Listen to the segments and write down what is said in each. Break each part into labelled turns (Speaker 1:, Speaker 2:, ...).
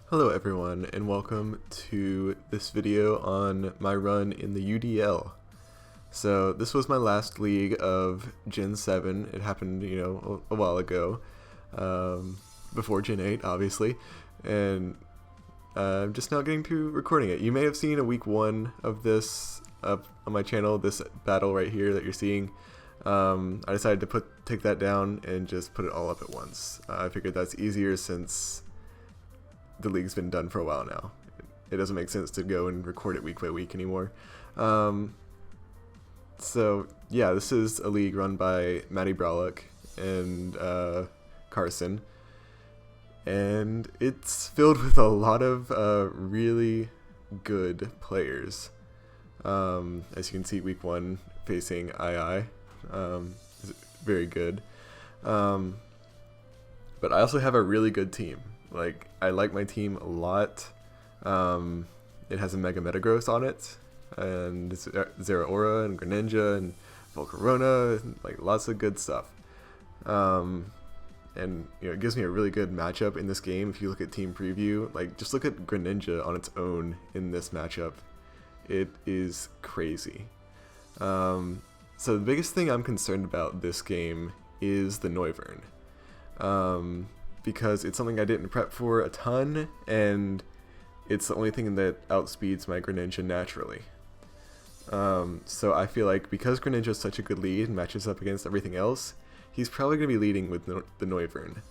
Speaker 1: Hello everyone, and welcome to this video on my run in the UDL. So this was my last league of Gen 7. It happened, a while ago, before Gen 8, obviously, and I'm just now getting to recording it. You may have seen a week 1 of this up on my channel, this battle right here that you're seeing. I decided to take that down and just put it all up at once. I figured that's easier since the league's been done for a while now. It doesn't make sense to go and record it week by week anymore. So yeah, this is a league run by Matty Brolick and Carson, and it's filled with a lot of really good players. As you can see, week 1 facing II is very good, but I also have a really good team. I like my team a lot. It has a Mega Metagross on it, and Zeraora and Greninja and Volcarona, and lots of good stuff. And it gives me a really good matchup in this game. If you look at team preview, just look at Greninja on its own in this matchup. It is crazy. So the biggest thing I'm concerned about this game is the Noivern. Because it's something I didn't prep for a ton, and it's the only thing that outspeeds my Greninja naturally. So I feel like because Greninja is such a good lead and matches up against everything else, he's probably going to be leading with the Noivern.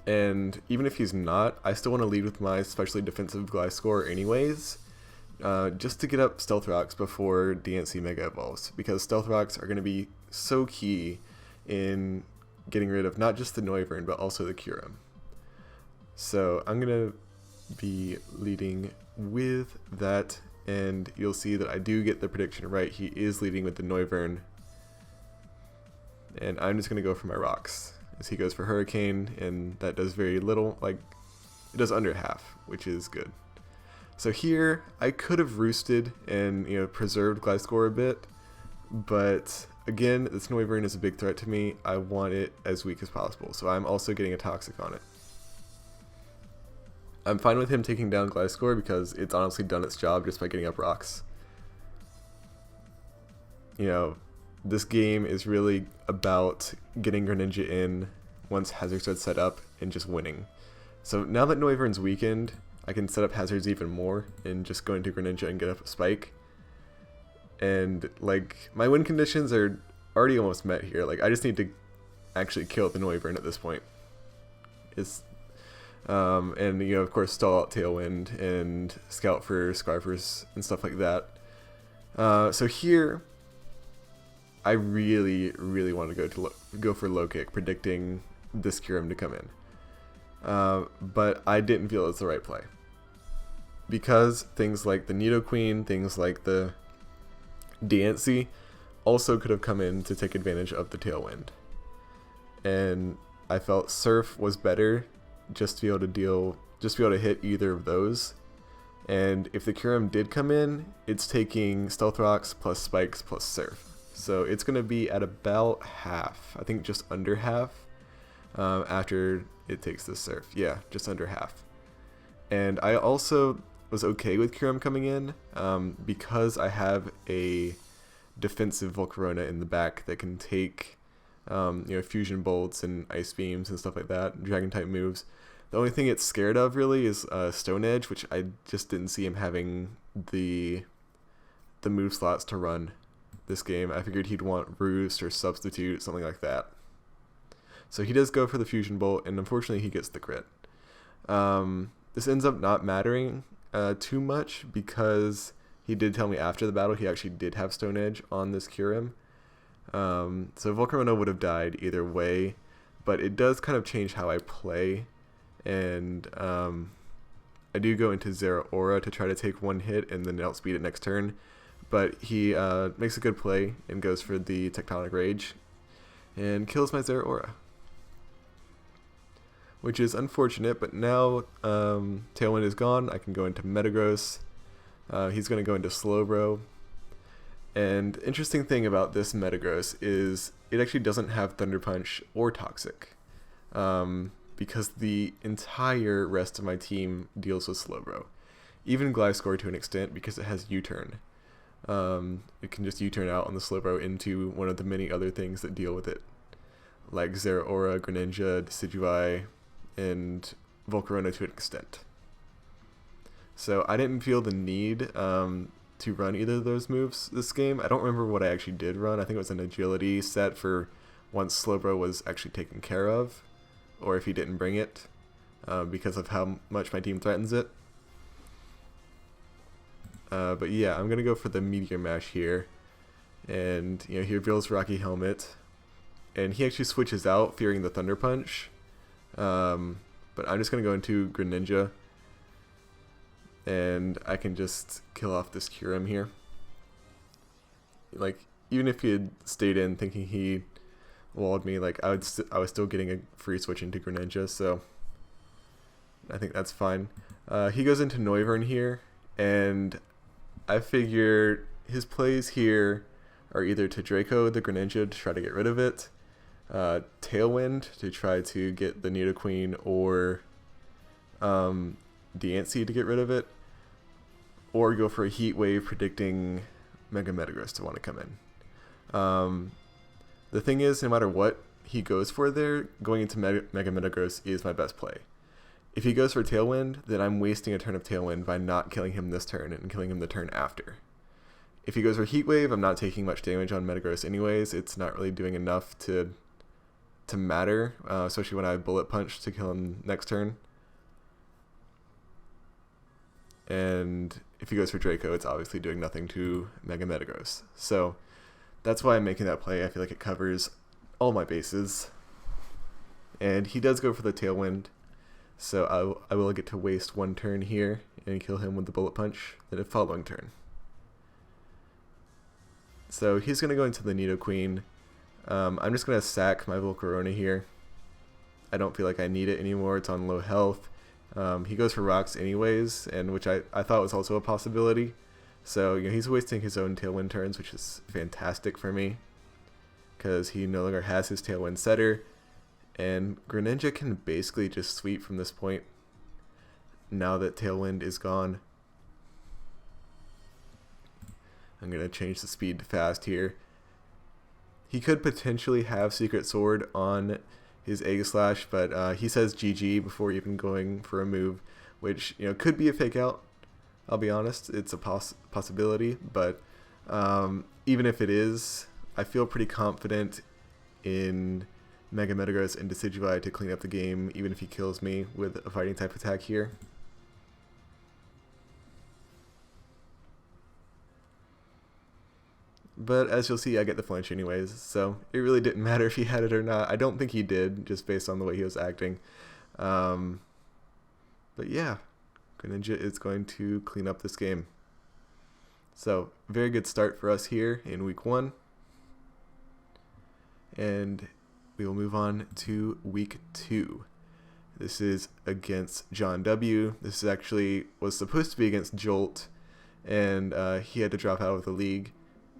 Speaker 1: And even if he's not, I still want to lead with my especially defensive Gliscor anyways, just to get up Stealth Rocks before DNC Mega Evolves, because Stealth Rocks are going to be so key in getting rid of not just the Noivern, but also the Kyurem. So I'm going to be leading with that, and you'll see that I do get the prediction right. He is leading with the Noivern, and I'm just going to go for my rocks, as he goes for Hurricane, and that does very little. It does under half, which is good. So here, I could have roosted and preserved Gliscor a bit, but again, this Noivern is a big threat to me. I want it as weak as possible, so I'm also getting a Toxic on it. I'm fine with him taking down Gliscor because it's honestly done its job just by getting up rocks. This game is really about getting Greninja in once Hazard starts set up and just winning. So now that Noivern's weakened, I can set up hazards even more and just go into Greninja and get up a spike. And my win conditions are already almost met here. I just need to actually kill the Noivern at this point. And of course stall out Tailwind and scout for Scarfers and stuff like that. So here, I really want to go for low kick, predicting this Kyurem to come in. But I didn't feel it's the right play, because things like the Nidoqueen, things like the DNC also could have come in to take advantage of the Tailwind, and I felt Surf was better just to be able to hit either of those. And if the Kyurem did come in, it's taking Stealth Rocks plus Spikes plus Surf, so it's going to be at about half, I think just under half, after it takes the Surf. Yeah, just under half. And I also was okay with Kyurem coming in, because I have a defensive Volcarona in the back that can take Fusion Bolts and Ice Beams and stuff like that, Dragon type moves. The only thing it's scared of really is Stone Edge, which I just didn't see him having the move slots to run this game. I figured he'd want Roost or Substitute, something like that. So he does go for the Fusion Bolt, and unfortunately he gets the crit. This ends up not mattering too much, because he did tell me after the battle he actually did have Stone Edge on this Kyurem. So Volcarona would have died either way, but it does kind of change how I play, and I do go into Zeraora to try to take one hit and then outspeed it next turn, but he makes a good play and goes for the Tectonic Rage and kills my Zeraora, which is unfortunate. But now Tailwind is gone, I can go into Metagross. He's going to go into Slowbro. And interesting thing about this Metagross is it actually doesn't have Thunder Punch or Toxic. because the entire rest of my team deals with Slowbro. Even Gliscor to an extent, because it has U-turn. It can just U-turn out on the Slowbro into one of the many other things that deal with it, like Zeraora, Greninja, Decidueye, and Volcarona to an extent. So I didn't feel the need to run either of those moves this game. I don't remember what I actually did run. I think it was an agility set for once Slowbro was actually taken care of, or if he didn't bring it, because of how much my team threatens it. But yeah, I'm gonna go for the Meteor Mash here, and he reveals Rocky Helmet, and he actually switches out, fearing the Thunder Punch. But I'm just gonna go into Greninja, and I can just kill off this Kyurem here. Like, even if he had stayed in thinking he walled me, like I was still getting a free switch into Greninja, so I think that's fine. He goes into Noivern here, and I figure his plays here are either to Draco the Greninja to try to get rid of it, Tailwind to try to get the Nidoqueen, or Diancie to get rid of it, or go for a Heat Wave predicting Mega Metagross to want to come in. The thing is, no matter what he goes for there, going into Mega Metagross is my best play. If he goes for Tailwind, then I'm wasting a turn of Tailwind by not killing him this turn and killing him the turn after. If he goes for Heat Wave, I'm not taking much damage on Metagross anyways. It's not really doing enough to matter, especially when I Bullet Punch to kill him next turn. And if he goes for Draco, it's obviously doing nothing to Mega Metagross. So that's why I'm making that play. I feel like it covers all my bases. And he does go for the Tailwind, so I will get to waste one turn here and kill him with the Bullet Punch in the following turn. So he's going to go into the Nidoqueen. I'm just going to sack my Volcarona here. I don't feel like I need it anymore. It's on low health. He goes for Rocks anyways, and which I thought was also a possibility. So he's wasting his own Tailwind turns, which is fantastic for me, because he no longer has his Tailwind setter. And Greninja can basically just sweep from this point now that Tailwind is gone. I'm going to change the speed to fast here. He could potentially have Secret Sword on his Egg Slash, but he says GG before even going for a move, which could be a fake out. I'll be honest, it's a possibility, but even if it is, I feel pretty confident in Mega Metagross and Decidueye to clean up the game, even if he kills me with a fighting type attack here. But as you'll see, I get the flinch anyways, so it really didn't matter if he had it or not. I don't think he did, just based on the way he was acting. But yeah, Greninja is going to clean up this game. So, very good start for us here in week 1. And we will move on to week 2. This is against John W. This is actually was supposed to be against Jolt, and he had to drop out of the league,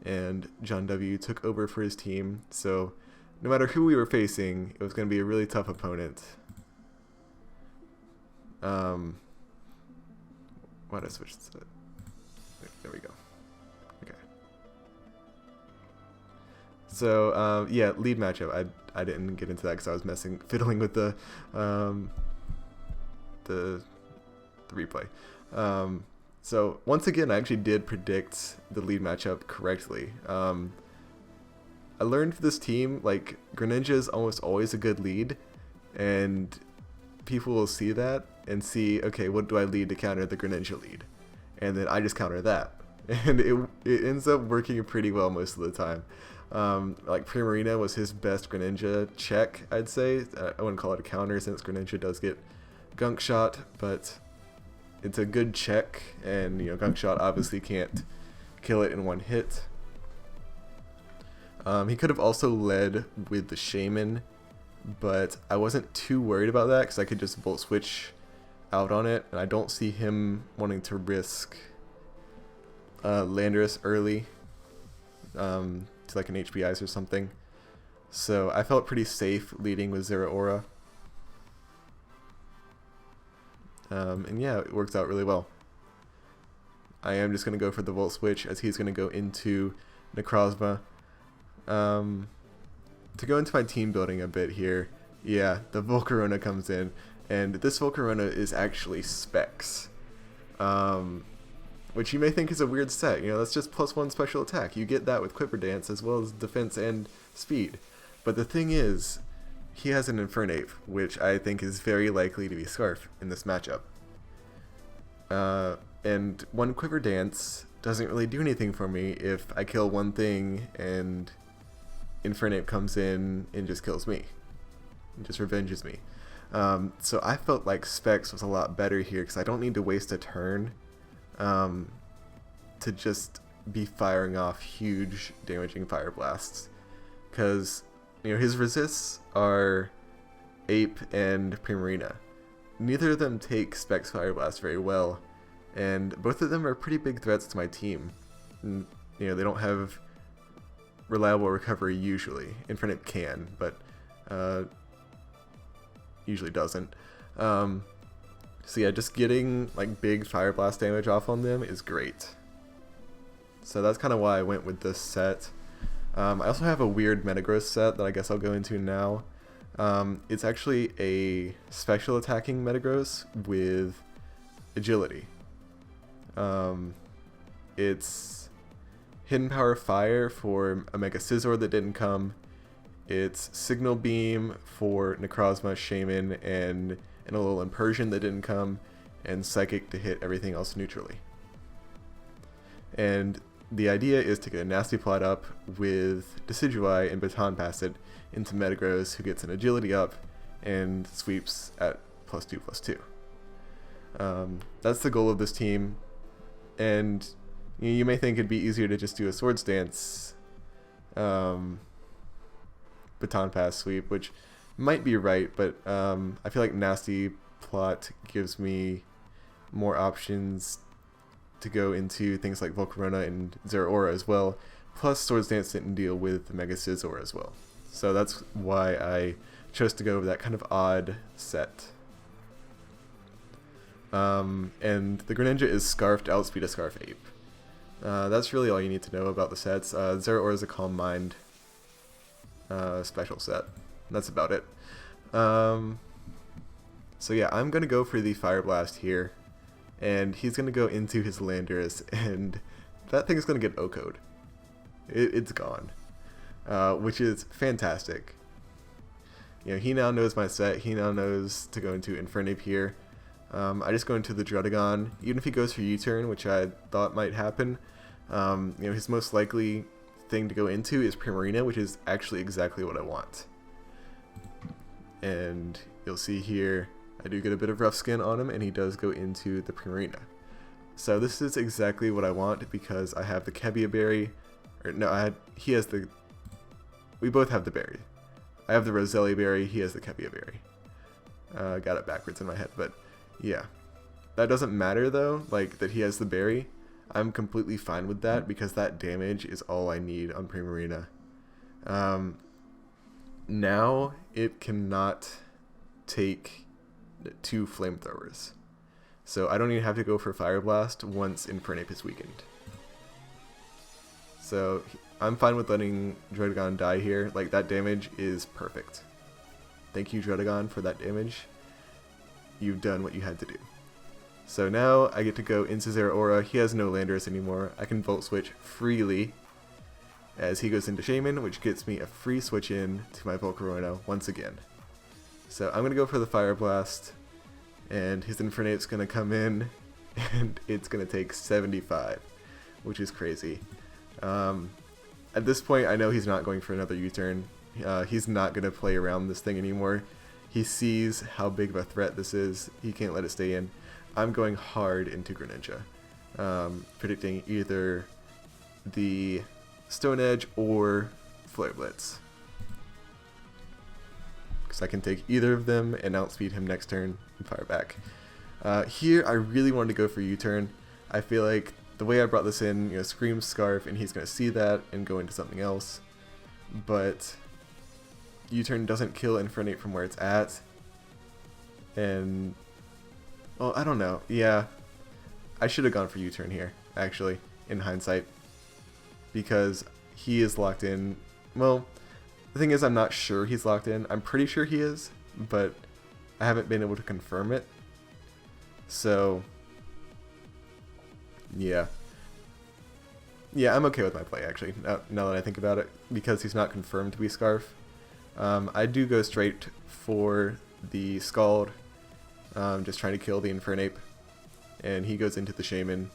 Speaker 1: and John W. took over for his team. So no matter who we were facing, it was going to be a really tough opponent. Why did I switch to that? There we go. Okay. So yeah, lead matchup. I didn't get into that because I was fiddling with the replay. So once again, I actually did predict the lead matchup correctly. I learned for this team, like, Greninja is almost always a good lead, and people will see that and see, okay, what do I lead to counter the Greninja lead? And then I just counter that. And it ends up working pretty well most of the time. Like, Primarina was his best Greninja check, I'd say. I wouldn't call it a counter since Greninja does get Gunk Shot, but it's a good check, and Gunk Shot obviously can't kill it in one hit. He could have also led with the Shaman, but I wasn't too worried about that because I could just Volt Switch out on it, and I don't see him wanting to risk Landorus early to like an HP Ice or something. So I felt pretty safe leading with Zeraora. And yeah, it works out really well. I am just going to go for the Volt Switch as he's going to go into Necrozma. To go into my team building a bit here, yeah, the Volcarona comes in, and this Volcarona is actually Specs. Which you may think is a weird set, that's just +1 special attack. You get that with Quiver Dance as well as defense and speed. But the thing is, he has an Infernape, which I think is very likely to be Scarf in this matchup. And one Quiver Dance doesn't really do anything for me if I kill one thing and Infernape comes in and just kills me. And just revenges me. So I felt like Specs was a lot better here because I don't need to waste a turn to just be firing off huge damaging Fire Blasts. Because, his resists are Ape and Primarina. Neither of them take Specs Fire Blast very well, and both of them are pretty big threats to my team. And, they don't have reliable recovery usually. Infernape can, but usually doesn't. So yeah, just getting like big Fire Blast damage off on them is great. So that's kind of why I went with this set. I also have a weird Metagross set that I guess I'll go into now. It's actually a special attacking Metagross with agility. It's Hidden Power Fire for a Mega Scizor that didn't come. It's Signal Beam for Necrozma, Shaman, and a little Impersion that didn't come, and Psychic to hit everything else neutrally. And the idea is to get a Nasty Plot up with Decidueye and Baton Pass it into Metagross, who gets an Agility up and sweeps at +2/+2. That's the goal of this team, and you may think it'd be easier to just do a Swords Dance Baton Pass sweep, which might be right, but I feel like Nasty Plot gives me more options to go into things like Volcarona and Zeraora as well, plus Swords Dance didn't deal with Mega Scizor as well. So that's why I chose to go with that kind of odd set. And the Greninja is Scarfed to outspeed a Scarf Ape. That's really all you need to know about the sets. Zeraora is a Calm Mind special set. That's about it. So yeah, I'm going to go for the Fire Blast here. And he's going to go into his Landorus, and that thing's going to get OHKO'd. It's gone. Which is fantastic. He now knows my set. He now knows to go into Infernape here. I just go into the Druddigon. Even if he goes for U-turn, which I thought might happen, his most likely thing to go into is Primarina, which is actually exactly what I want. And you'll see here, I do get a bit of rough skin on him, and he does go into the Primarina. So this is exactly what I want because I have the Kebia Berry, he has the, we both have the berry. I have the Roselli Berry, he has the Kebia Berry. Got it backwards in my head, but yeah. That doesn't matter though, like that he has the berry. I'm completely fine with that because that damage is all I need on Primarina. Now it cannot take 2 flamethrowers. So I don't even have to go for Fire Blast once Infernape is weakened. So I'm fine with letting Druddigon die here. Like, that damage is perfect. Thank you, Druddigon, for that damage. You've done what you had to do. So now I get to go into Zeraora. He has no Landorus anymore. I can Volt Switch freely as he goes into Shaman, which gets me a free switch in to my Volcarona once again. So I'm going to go for the Fire Blast, and his Infernape's going to come in, and it's going to take 75, which is crazy. At this point, I know he's not going for another U-turn. He's not going to play around this thing anymore. He sees how big of a threat this is. He can't let it stay in. I'm going hard into Greninja, predicting either the Stone Edge or Flare Blitz. Because I can take either of them and outspeed him next turn and fire back. Here, I really wanted to go for U-turn. I feel like the way I brought this in, screams Scarf, and he's going to see that and go into something else. But U-turn doesn't kill Infernape from where it's at. And, Oh, I don't know. Yeah, I should have gone for U-turn here, actually, in hindsight. Because he is locked in. Well, the thing is, I'm not sure he's locked in. I'm pretty sure he is, but I haven't been able to confirm it. So, yeah. Yeah, I'm okay with my play, actually, now that I think about it, because he's not confirmed to be Scarf. I do go straight for the Scald, just trying to kill the Infernape, and he goes into the Shaman.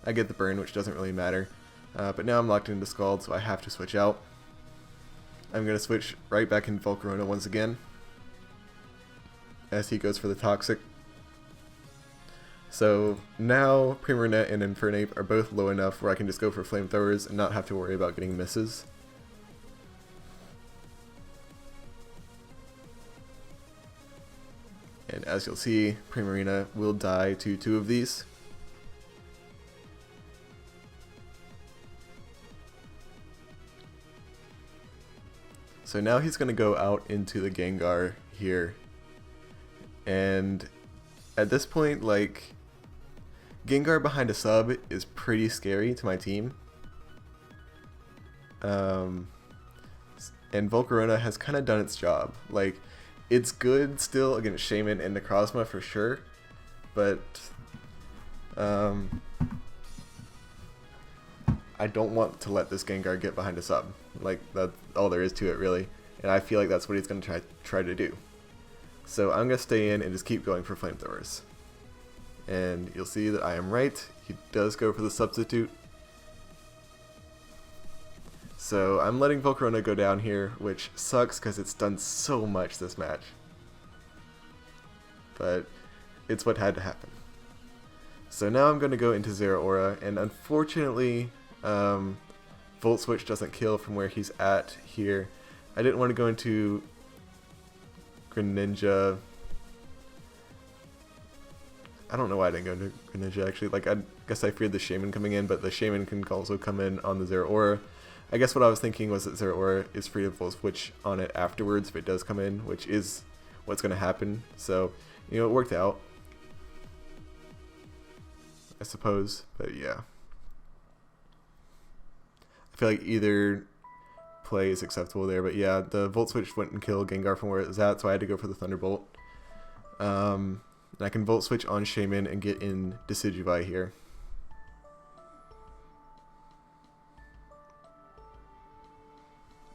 Speaker 1: I get the burn, which doesn't really matter, but now I'm locked into Scald, so I have to switch out. I'm going to switch right back into Volcarona once again, as he goes for the Toxic. So now Primarina and Infernape are both low enough where I can just go for Flamethrowers and not have to worry about getting misses. And as you'll see, Primarina will die to 2 of these. So now he's going to go out into the Gengar here. And at this point, like, Gengar behind a sub is pretty scary to my team. And Volcarona has kind of done its job. Like, it's good still against Shaman and Necrozma for sure, but I don't want to let this Gengar get behind a sub. Like, that's all there is to it, really. And I feel like that's what he's going to try to do. So I'm going to stay in and just keep going for Flamethrowers. And you'll see that I am right. He does go for the substitute. So I'm letting Volcarona go down here, which sucks because it's done so much this match. But it's what had to happen. So now I'm going to go into Zeraora, and unfortunately, Volt Switch doesn't kill from where he's at here. I didn't want to go into Greninja. I don't know why I didn't go into Greninja, actually. Like, I guess I feared the Shaman coming in, but the Shaman can also come in on the Zeraora. I guess what I was thinking was that Zeraora is free to Volt Switch on it afterwards if it does come in, which is what's going to happen. So, you know, it worked out, I suppose, but yeah. I feel like either play is acceptable there, but yeah, the Volt Switch wouldn't kill Gengar from where it was at, so I had to go for the Thunderbolt. And I can Volt Switch on Shaman and get in Decidueye here.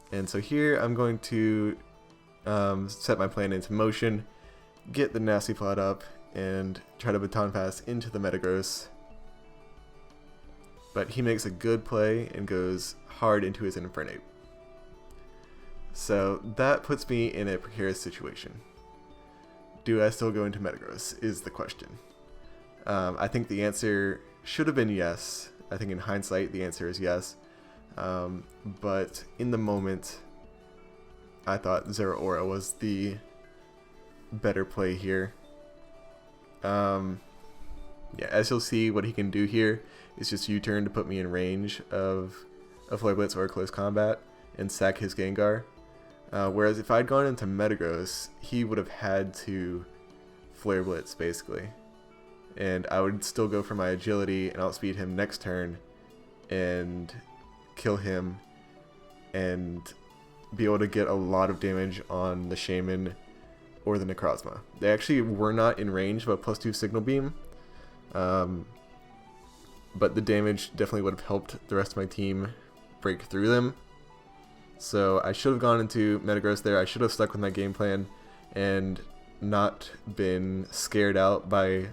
Speaker 1: And so here I'm going to set my plan into motion, get the Nasty Plot up, and try to Baton Pass into the Metagross. But he makes a good play and goes hard into his Infernape. So that puts me in a precarious situation. Do I still go into Metagross is the question. I think the answer should have been yes. I think in hindsight the answer is yes. But in the moment, I thought Zeraora was the better play here. Yeah, as you'll see, what he can do here is just U-turn to put me in range of a Flare Blitz or a close combat and sack his Gengar. Whereas if I'd gone into Metagross, he would have had to Flare Blitz, basically. And I would still go for my agility and outspeed him next turn and kill him and be able to get a lot of damage on the Shaman or the Necrozma. They actually were not in range of a +2 Signal Beam, but the damage definitely would have helped the rest of my team break through them. So I should have gone into Metagross there. I should have stuck with my game plan and not been scared out by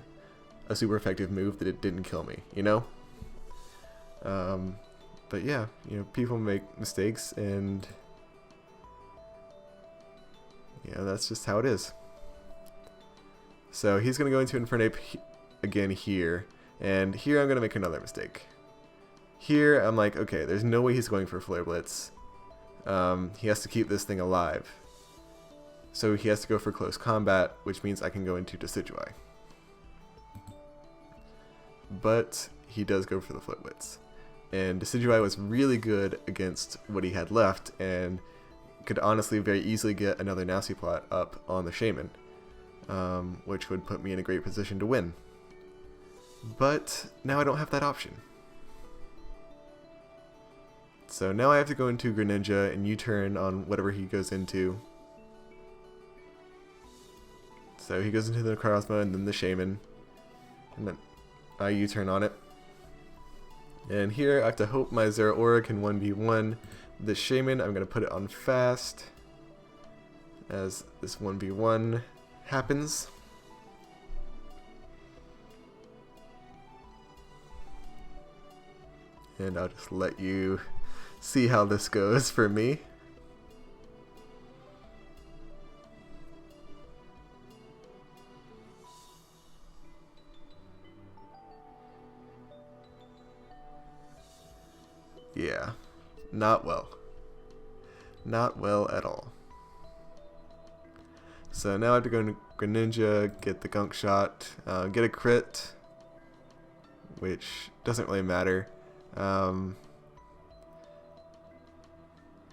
Speaker 1: a super effective move that it didn't kill me, you know? But yeah, you know, people make mistakes, and yeah, that's just how it is. So he's going to go into Infernape again here, and here I'm going to make another mistake. Here I'm like, okay, there's no way he's going for Flare Blitz. He has to keep this thing alive. So he has to go for close combat, which means I can go into Decidueye. But he does go for the Flare Blitz. And Decidueye was really good against what he had left, and could honestly very easily get another Nasty Plot up on the Shaman. which would put me in a great position to win. But now I don't have that option. So now I have to go into Greninja and U-turn on whatever he goes into. So he goes into the Necrozma and then the Shaman. And then I U-turn on it. And here I have to hope my Zeraora can 1v1 the Shaman. I'm going to put it on fast as this 1v1 happens. And I'll just let you see how this goes for me. Yeah, not well. Not well at all. So now I have to go into Greninja, get the Gunk Shot, get a crit, which doesn't really matter.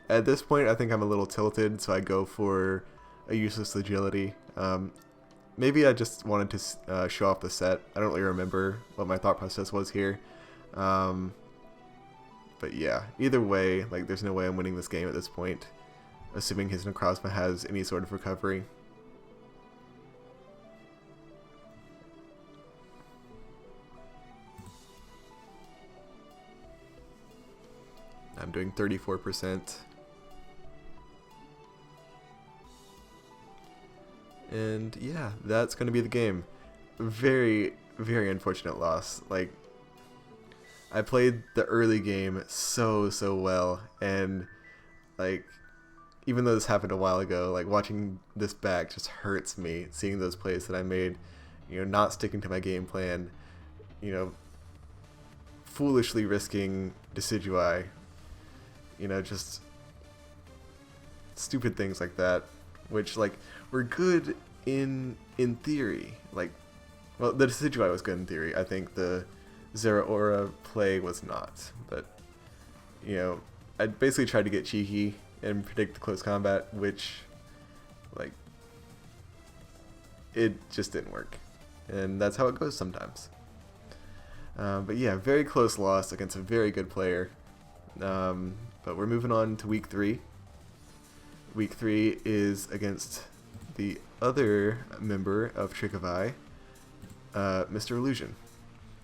Speaker 1: At this point, I think I'm a little tilted, so I go for a useless agility. Maybe I just wanted to show off the set. I don't really remember what my thought process was here. But yeah, either way, like there's no way I'm winning this game at this point, assuming his Necrozma has any sort of recovery. I'm doing 34%. And yeah, that's going to be the game. Very, very unfortunate loss. Like, I played the early game so well, and like, even though this happened a while ago, like watching this back just hurts me, seeing those plays that I made, you know, not sticking to my game plan, you know, foolishly risking Decidueye, you know, just stupid things like that, which like were good in theory. Like, well, the Decidueye was good in theory. I think the Zeraora play was not, but you know, I basically tried to get cheeky and predict the close combat, which like it just didn't work, and that's how it goes sometimes. But yeah, very close loss against a very good player. But we're moving on to week 3. Week 3 is against the other member of Trick of Eye, Mr. Illusion.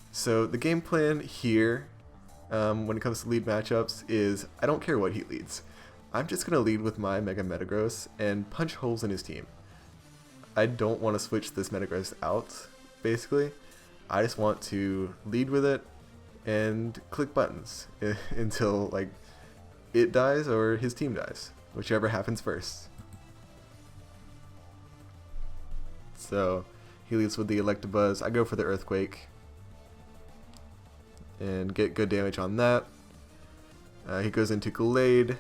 Speaker 1: So the game plan here, when it comes to lead matchups, is I don't care what he leads. I'm just going to lead with my Mega Metagross and punch holes in his team. I don't want to switch this Metagross out, basically. I just want to lead with it and click buttons until like it dies or his team dies, whichever happens first. So he leads with the Electabuzz. I go for the Earthquake and get good damage on that. He goes into Glade.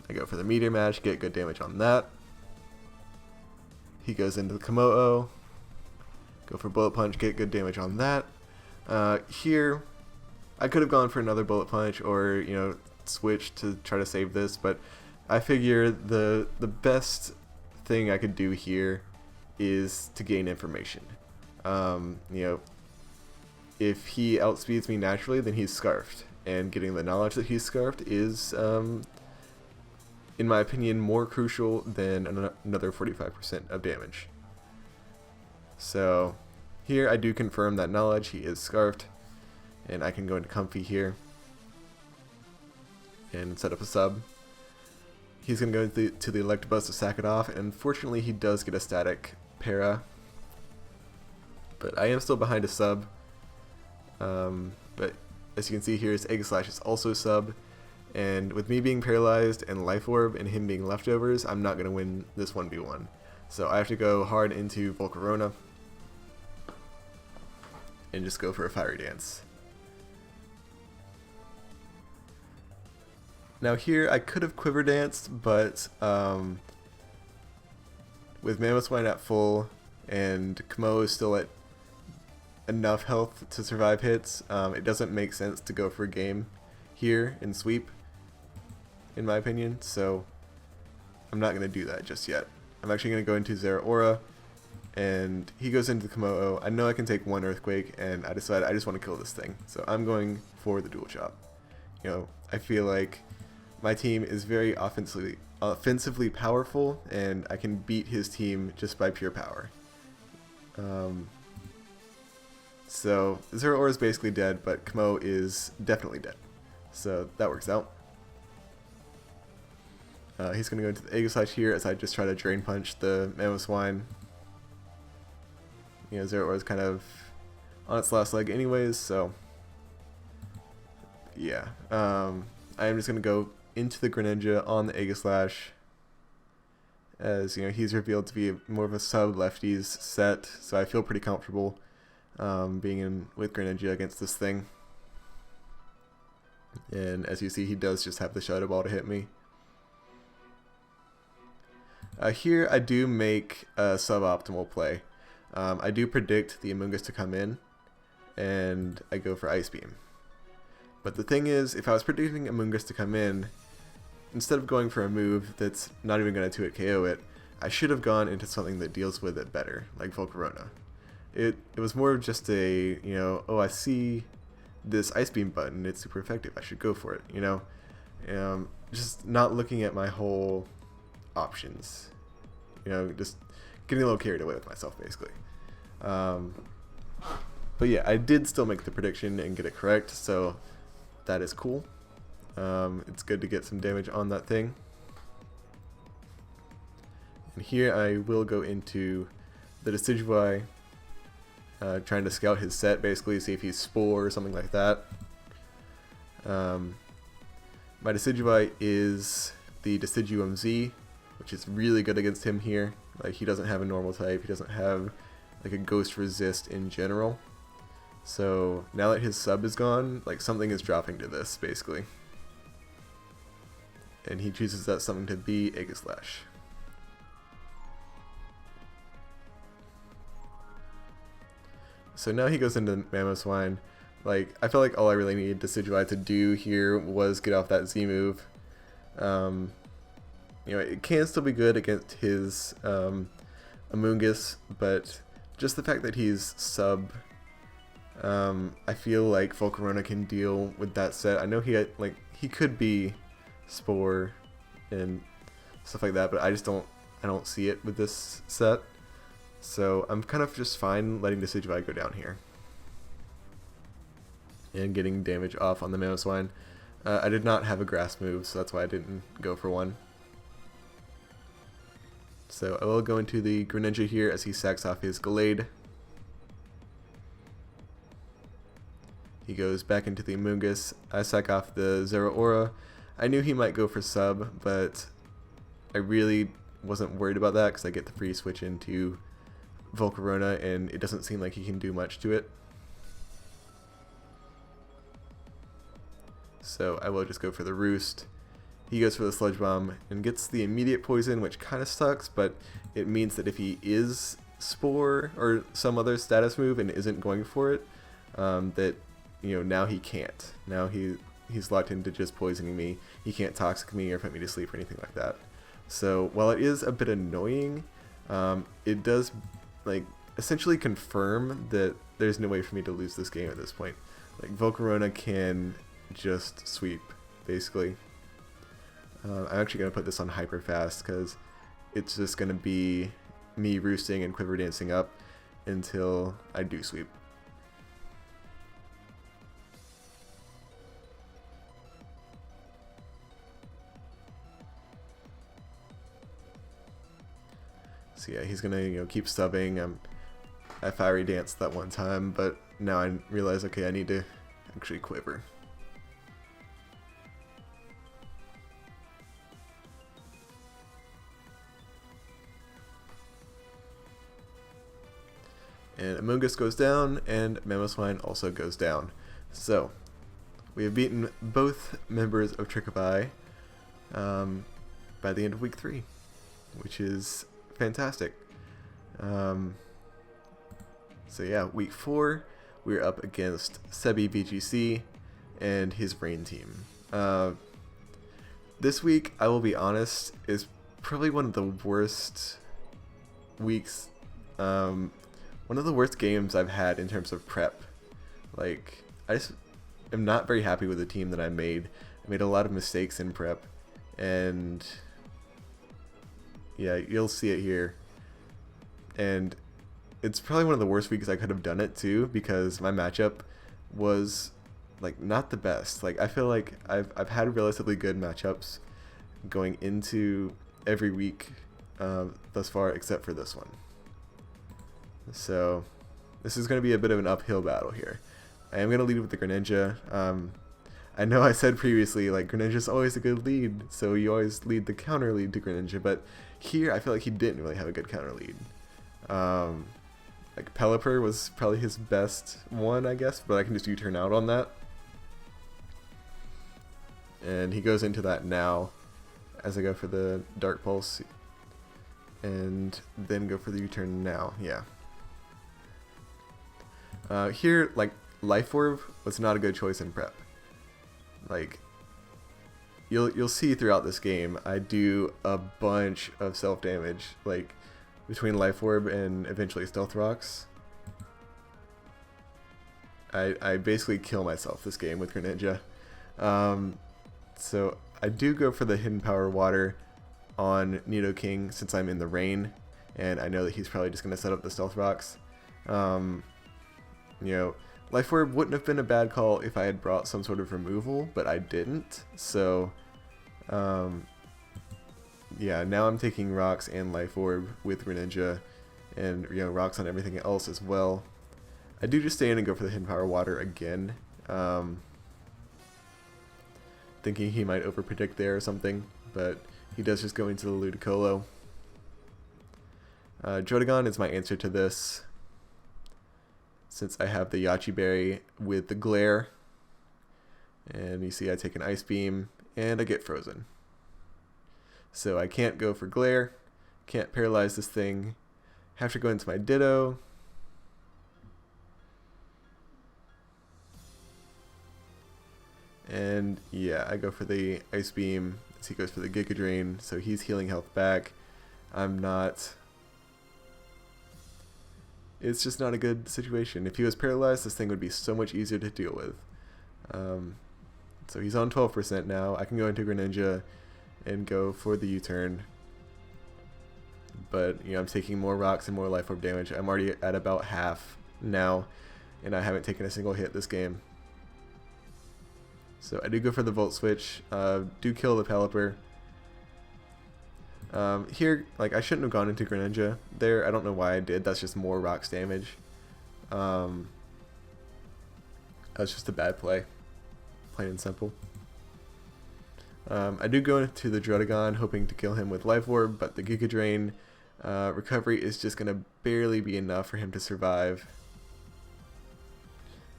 Speaker 1: I go for the Meteor Mash, get good damage on that. He goes into the Komodo. Go for Bullet Punch, get good damage on that. Here, I could have gone for another Bullet Punch or, you know, switch to try to save this, but I figure the best thing I could do here is to gain information. You know, if he outspeeds me naturally, then he's Scarfed, and getting the knowledge that he's Scarfed is, in my opinion, more crucial than another 45% of damage. So here I do confirm that knowledge, he is Scarfed, and I can go into Comfy here and set up a sub. He's going to go to the Electabuzz to sack it off, and unfortunately he does get a static para, but I am still behind a sub. But as you can see here, his Egg Slash is also sub, and with me being paralyzed and Life Orb and him being leftovers, I'm not going to win this 1v1. So I have to go hard into Volcarona and just go for a Fiery Dance. Now here I could have Quiver Danced, but with Mamoswine at full and Komodo is still at enough health to survive hits, it doesn't make sense to go for a game here and sweep, in my opinion, so I'm not going to do that just yet. I'm actually going to go into Zeraora, and he goes into the Komodo. I know I can take one Earthquake, and I decide I just want to kill this thing. So I'm going for the Dual Chop. You know, I feel like my team is very offensively powerful, and I can beat his team just by pure power. So Zeraora is basically dead, but Kamo is definitely dead. So that works out. He's going to go into the Aegis Slash here as I just try to Drain Punch the Mamoswine. You know, Zeraora is kind of on its last leg anyways, so yeah. I am just going to go into the Greninja on the Aegis Slash, as you know, he's revealed to be more of a sub lefties set, so I feel pretty comfortable being in with Greninja against this thing. And as you see, he does just have the Shadow Ball to hit me. Here I do make a suboptimal play. I do predict the Amoonguss to come in, and I go for Ice Beam. But the thing is, if I was predicting Amoonguss to come in, instead of going for a move that's not even going to 2-hit KO it, I should have gone into something that deals with it better, like Volcarona. It was more of just a, you know, oh, I see this Ice Beam button, it's super effective, I should go for it, you know? Just not looking at my whole options, you know, just getting a little carried away with myself, basically. But yeah, I did still make the prediction and get it correct, so that is cool. It's good to get some damage on that thing. And here I will go into the Decidueye, trying to scout his set, basically, see if he's Spore or something like that. My Decidueye is the Deciduum Z, which is really good against him here. Like, he doesn't have a normal type, he doesn't have like a ghost resist in general. So now that his sub is gone, like, something is dropping to this, basically. And he chooses that something to be Aegis Slash. So now he goes into Mamoswine. Like, I felt like all I really needed Decidueye to do here was get off that Z move. You know, it can still be good against his Amoonguss, but just the fact that he's sub, I feel like Volcarona can deal with that set. I know he could be Spore and stuff like that, but I don't see it with this set. So I'm kind of just fine letting Decidueye go down here and getting damage off on the Mamoswine. I did not have a grass move, so that's why I didn't go for one. So I will go into the Greninja here as he sacks off his Gallade. He goes back into the Amoonguss. I sack off the Zeraora. I knew he might go for sub, but I really wasn't worried about that because I get the free switch into Volcarona, and it doesn't seem like he can do much to it. So I will just go for the Roost. He goes for the Sludge Bomb and gets the immediate poison, which kind of sucks, but it means that if he is Spore or some other status move and isn't going for it, that, you know, now he can't. Now he's locked into just poisoning me. He can't toxic me or put me to sleep or anything like that. So while it is a bit annoying, it does, like, essentially confirm that there's no way for me to lose this game at this point. Like, Volcarona can just sweep, basically. I'm actually going to put this on hyper fast because it's just going to be me roosting and quiver dancing up until I do sweep. So yeah, he's gonna, you know, keep stubbing. I fiery danced that one time, but now I realize, okay, I need to actually quiver. And Amoonguss goes down, and Mamoswine also goes down. So we have beaten both members of Trick of Eye by the end of week 3, which is fantastic. So yeah, week 4, we're up against Sebi BGC and his Rain team. This week, I will be honest, is probably one of the worst weeks, one of the worst games I've had in terms of prep. Like, I just am not very happy with the team that I made. I made a lot of mistakes in prep, and yeah, you'll see it here. And it's probably one of the worst weeks I could have done it too, because my matchup was like not the best. Like, I feel like I've had relatively good matchups going into every week thus far, except for this one. So this is going to be a bit of an uphill battle here. I am going to lead with the Greninja. I know I said previously, like, Greninja's always a good lead, so you always lead the counter lead to Greninja, but here I feel like he didn't really have a good counter lead. Like, Pelipper was probably his best one, I guess, but I can just U-turn out on that. And he goes into that now as I go for the Dark Pulse, and then go for the U-turn now, yeah. Here, like, Life Orb was not a good choice in prep. Like, you'll see throughout this game, I do a bunch of self-damage, like, between Life Orb and eventually Stealth Rocks. I basically kill myself this game with Greninja. So I do go for the Hidden Power Water on Nidoking since I'm in the rain, and I know that he's probably just going to set up the Stealth Rocks. You know, Life Orb wouldn't have been a bad call if I had brought some sort of removal, but I didn't. So, yeah, now I'm taking Rocks and Life Orb with Greninja, and, you know, Rocks on everything else as well. I do just stay in and go for the Hidden Power Water again, thinking he might overpredict there or something, but he does just go into the Ludicolo. Drotagon is my answer to this, since I have the Yachi Berry with the Glare, and you see I take an Ice Beam, and I get frozen. So I can't go for Glare, can't paralyze this thing, have to go into my Ditto. And yeah, I go for the Ice Beam as he goes for the Giga Drain, so he's healing health back. I'm not. It's just not a good situation. If he was paralyzed, this thing would be so much easier to deal with. So he's on 12% now. I can go into Greninja and go for the U-turn. But, you know, I'm taking more Rocks and more Life Orb damage. I'm already at about half now, and I haven't taken a single hit this game. So I do go for the Volt Switch, do kill the Pelipper. Here, like, I shouldn't have gone into Greninja there. I don't know why I did. That's just more Rocks damage. That's just a bad play, plain and simple. I do go into the Drotagon, hoping to kill him with Life Orb, but the Giga Drain recovery is just going to barely be enough for him to survive.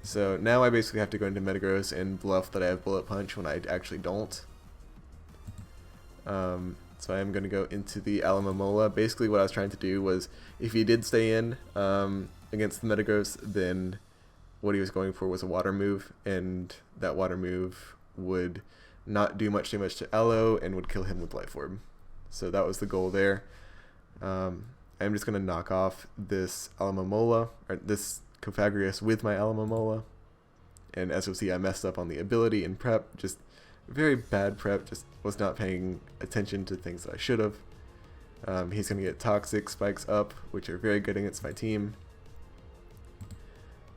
Speaker 1: So now I basically have to go into Metagross and bluff that I have Bullet Punch when I actually don't. So I am going to go into the Alomomola. Basically what I was trying to do was, if he did stay in against the Metagross, then what he was going for was a Water move, and that Water move would not do much damage to Aloe and would kill him with Life Orb. So that was the goal there. I'm just going to knock off this Alomomola, or this Cofagrigus with my Alomomola. And as you'll see, I messed up on the ability in prep. Just very bad prep. Just was not paying attention to things that I should have. He's going to get Toxic Spikes up, which are very good against my team.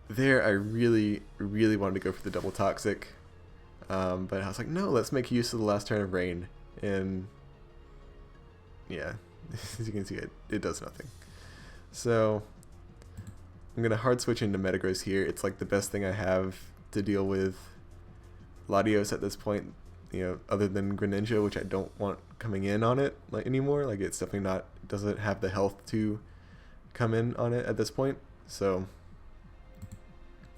Speaker 1: There, I really, really wanted to go for the double Toxic. But I was like, no, let's make use of the last turn of Rain. And yeah, as you can see, it does nothing. So I'm going to hard switch into Metagross here. It's like the best thing I have to deal with Latios at this point, you know, other than Greninja, which I don't want coming in on it like anymore. Like, it's definitely not, doesn't have the health to come in on it at this point. So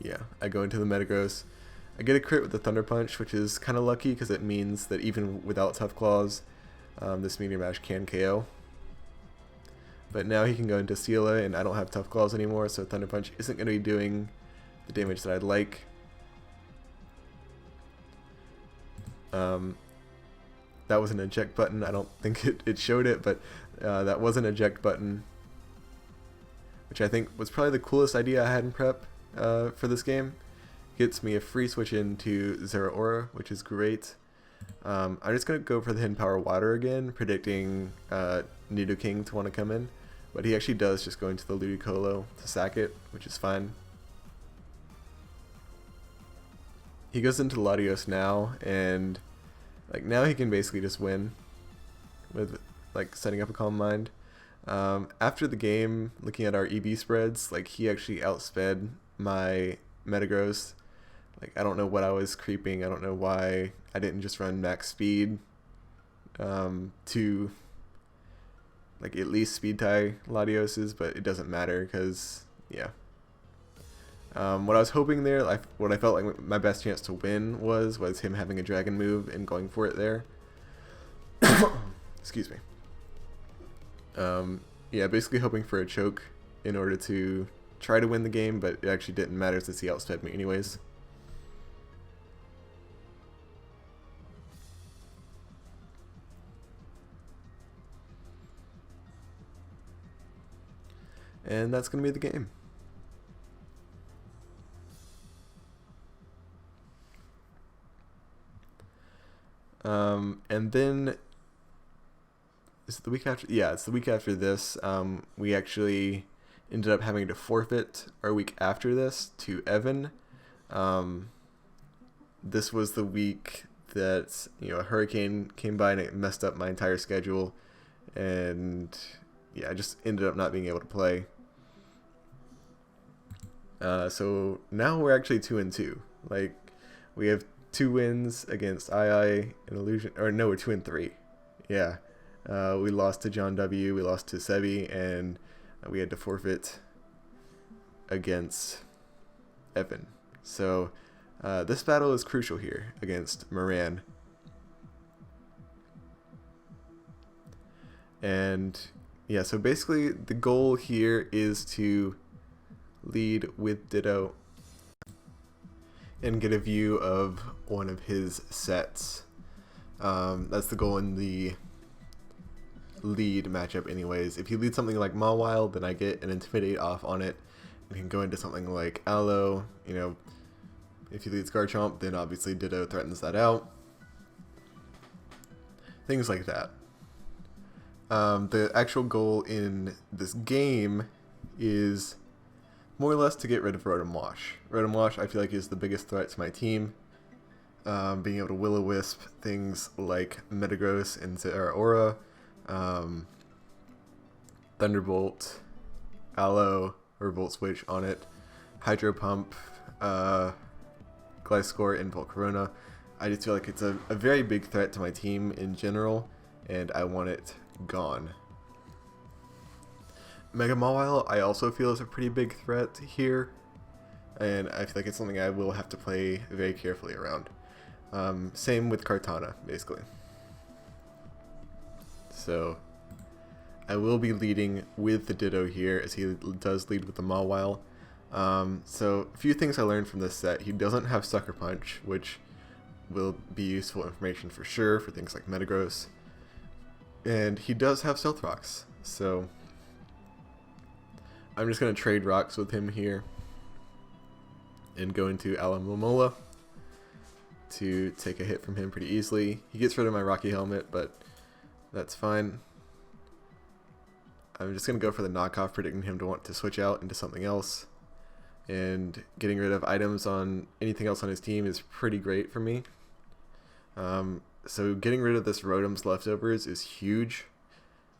Speaker 1: yeah, I go into the Metagross. I get a crit with the Thunder Punch, which is kind of lucky because it means that even without Tough Claws, this Meteor Mash can KO. But now he can go into Seala, and I don't have Tough Claws anymore, so Thunder Punch isn't going to be doing the damage that I'd like. That was an eject button. I don't think it showed it, but that was an eject button. which I think was probably the coolest idea I had in prep for this game. Gets me a free switch into Zera Aura, which is great. I'm just going to go for the Hidden Power Water again, predicting Nidoking to want to come in. But he actually does just go into the Ludicolo to sack it, which is fine. He goes into Latios now, and like now he can basically just win with like setting up a Calm Mind. After the game, looking at our EV spreads, like he actually outsped my Metagross. Like I don't know what I was creeping. I don't know why I didn't just run max speed to like at least speed tie Latios's, but it doesn't matter because yeah. What I was hoping there, what I felt like my best chance to win was him having a dragon move and going for it there. Excuse me. Yeah, basically hoping for a choke in order to try to win the game, but it actually didn't matter since he outsped me anyways. And that's going to be the game. And then is it the week after? Yeah, it's the week after this. We actually ended up having to forfeit our week after this to Evan. This was the week that a hurricane came by and it messed up my entire schedule, and yeah, I just ended up not being able to play. So now we're actually 2-2. Like we have 2 wins against II and Illusion, or no, we're 2-3. Yeah, we lost to John W. We lost to Sebi, and we had to forfeit against Evan. So this battle is crucial here against Moran. And yeah, so basically the goal here is to lead with Ditto and get a view of one of his sets. That's the goal in the lead matchup anyways. If he leads something like Mawile, then I get an Intimidate off on it and can go into something like Aloe. If he leads Garchomp, then obviously Ditto threatens that out. Things like that. The actual goal in this game is more or less to get rid of Rotom Wash. Rotom Wash, I feel like, is the biggest threat to my team. Being able to Will-O-Wisp things like Metagross and Zera Aura, Thunderbolt, Aloe, or Volt Switch on it, Hydro Pump, Gliscor, and Volcarona. I just feel like it's a very big threat to my team in general, and I want it gone. Mega Mawile, I also feel is a pretty big threat here, and I feel like it's something I will have to play very carefully around. Same with Kartana, basically. So I will be leading with the Ditto here, as he does lead with the Mawile. So a few things I learned from this set. He doesn't have Sucker Punch, which will be useful information for sure for things like Metagross. And he does have Stealth Rocks, so I'm just going to trade rocks with him here and go into Alomomola to take a hit from him pretty easily. He gets rid of my Rocky Helmet, but that's fine. I'm just going to go for the knockoff, predicting him to want to switch out into something else. And getting rid of items on anything else on his team is pretty great for me. So getting rid of this Rotom's leftovers is huge.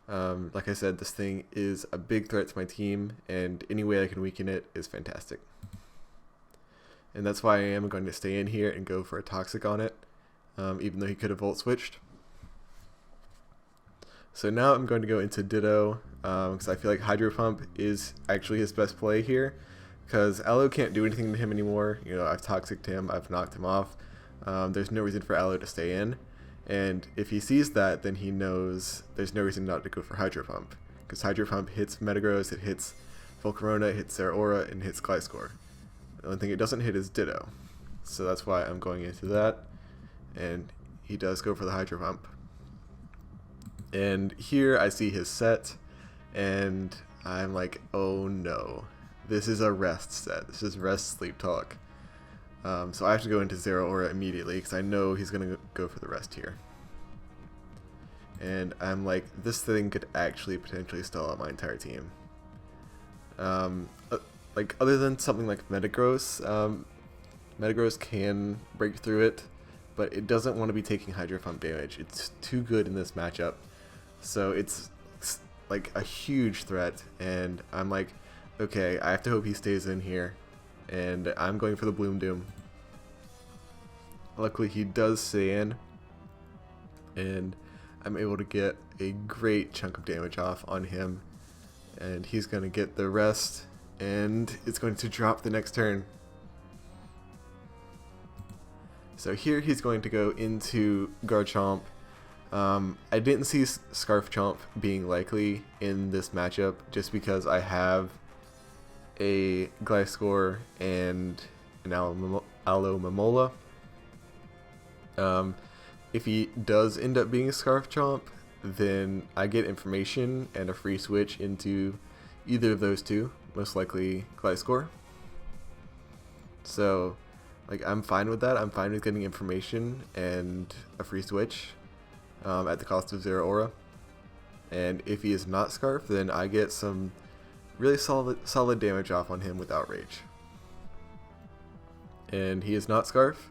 Speaker 1: Like I said, this thing is a big threat to my team, and any way I can weaken it is fantastic. And that's why I am going to stay in here and go for a Toxic on it, even though he could have Volt Switched. So now I'm going to go into Ditto, because I feel like Hydro Pump is actually his best play here, because Aloe can't do anything to him anymore. I've Toxic'd him, I've knocked him off. There's no reason for Aloe to stay in. And if he sees that, then he knows there's no reason not to go for Hydro Pump, because Hydro Pump hits Metagross, it hits Volcarona, it hits Zera Aura, and hits Gliscor. The only thing it doesn't hit is Ditto. So that's why I'm going into that. And he does go for the Hydro Pump. And here I see his set, and I'm like, oh no, this is a rest set. This is rest sleep talk. So I have to go into Zero Aura immediately because I know he's gonna go for the rest here. And I'm like, this thing could actually potentially stall out my entire team. Like other than something like Metagross, Metagross can break through it, but it doesn't want to be taking Hydro Pump damage. It's too good in this matchup, so it's like a huge threat. And I'm like, okay, I have to hope he stays in here, and I'm going for the Bloom Doom. Luckily, he does stay in, and I'm able to get a great chunk of damage off on him, and he's going to get the rest, and it's going to drop the next turn. So here he's going to go into Garchomp. I didn't see Scarf Chomp being likely in this matchup just because I have a Gliscor and an Alomomola. If he does end up being a Scarf Chomp, then I get information and a free switch into either of those two, most likely Gliscor. So, like, I'm fine with that. I'm fine with getting information and a free switch at the cost of 0 aura. And if he is not Scarf, then I get some really solid damage off on him with Outrage. And he is not Scarf,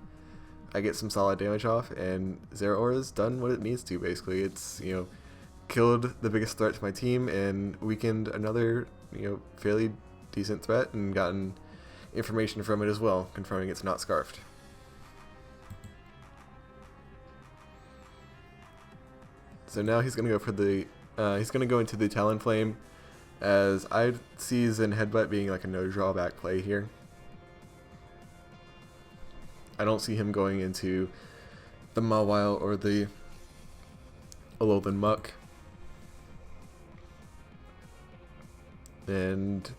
Speaker 1: I get some solid damage off, and 0 aura's done what it needs to, basically. It's, you know, killed the biggest threat to my team and weakened another, you know, fairly decent threat, and gotten information from it as well, confirming it's not Scarfed. So now he's gonna go for the he's gonna go into the Talonflame, as I see Zen Headbutt being like a no drawback play here. I don't see him going into the Mawile or the Alolan Muck. And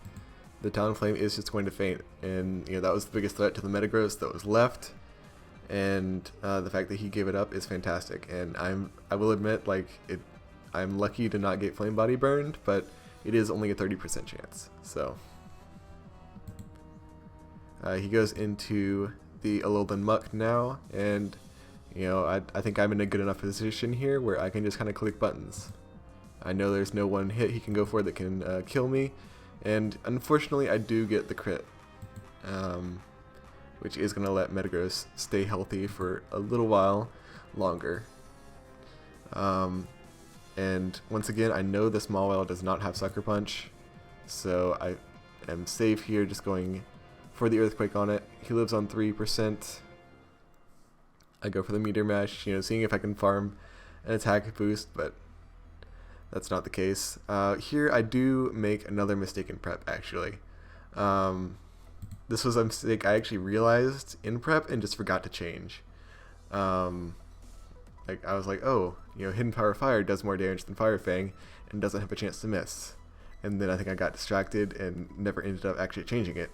Speaker 1: the Talonflame is just going to faint, and you know, that was the biggest threat to the Metagross that was left, and the fact that he gave it up is fantastic. And I will admit, like, I'm lucky to not get Flame Body burned, but it is only a 30% chance. So he goes into the Alolan Muck now, and you know, I think I'm in a good enough position here where I can just kind of click buttons. I know there's no one hit he can go for that can kill me, and unfortunately I do get the crit, which is going to let Metagross stay healthy for a little while longer. And once again, I know this Mawile does not have Sucker Punch, so I am safe here just going for the Earthquake on it. He lives on 3%. I go for the Meteor Mash, you know, seeing if I can farm an attack boost, but that's not the case. Here I do make another mistake in prep, actually. This was a mistake I actually realized in prep and just forgot to change. Like, I was like, oh, you know, Hidden Power Fire does more damage than Fire Fang and doesn't have a chance to miss. And then I think I got distracted and never ended up actually changing it.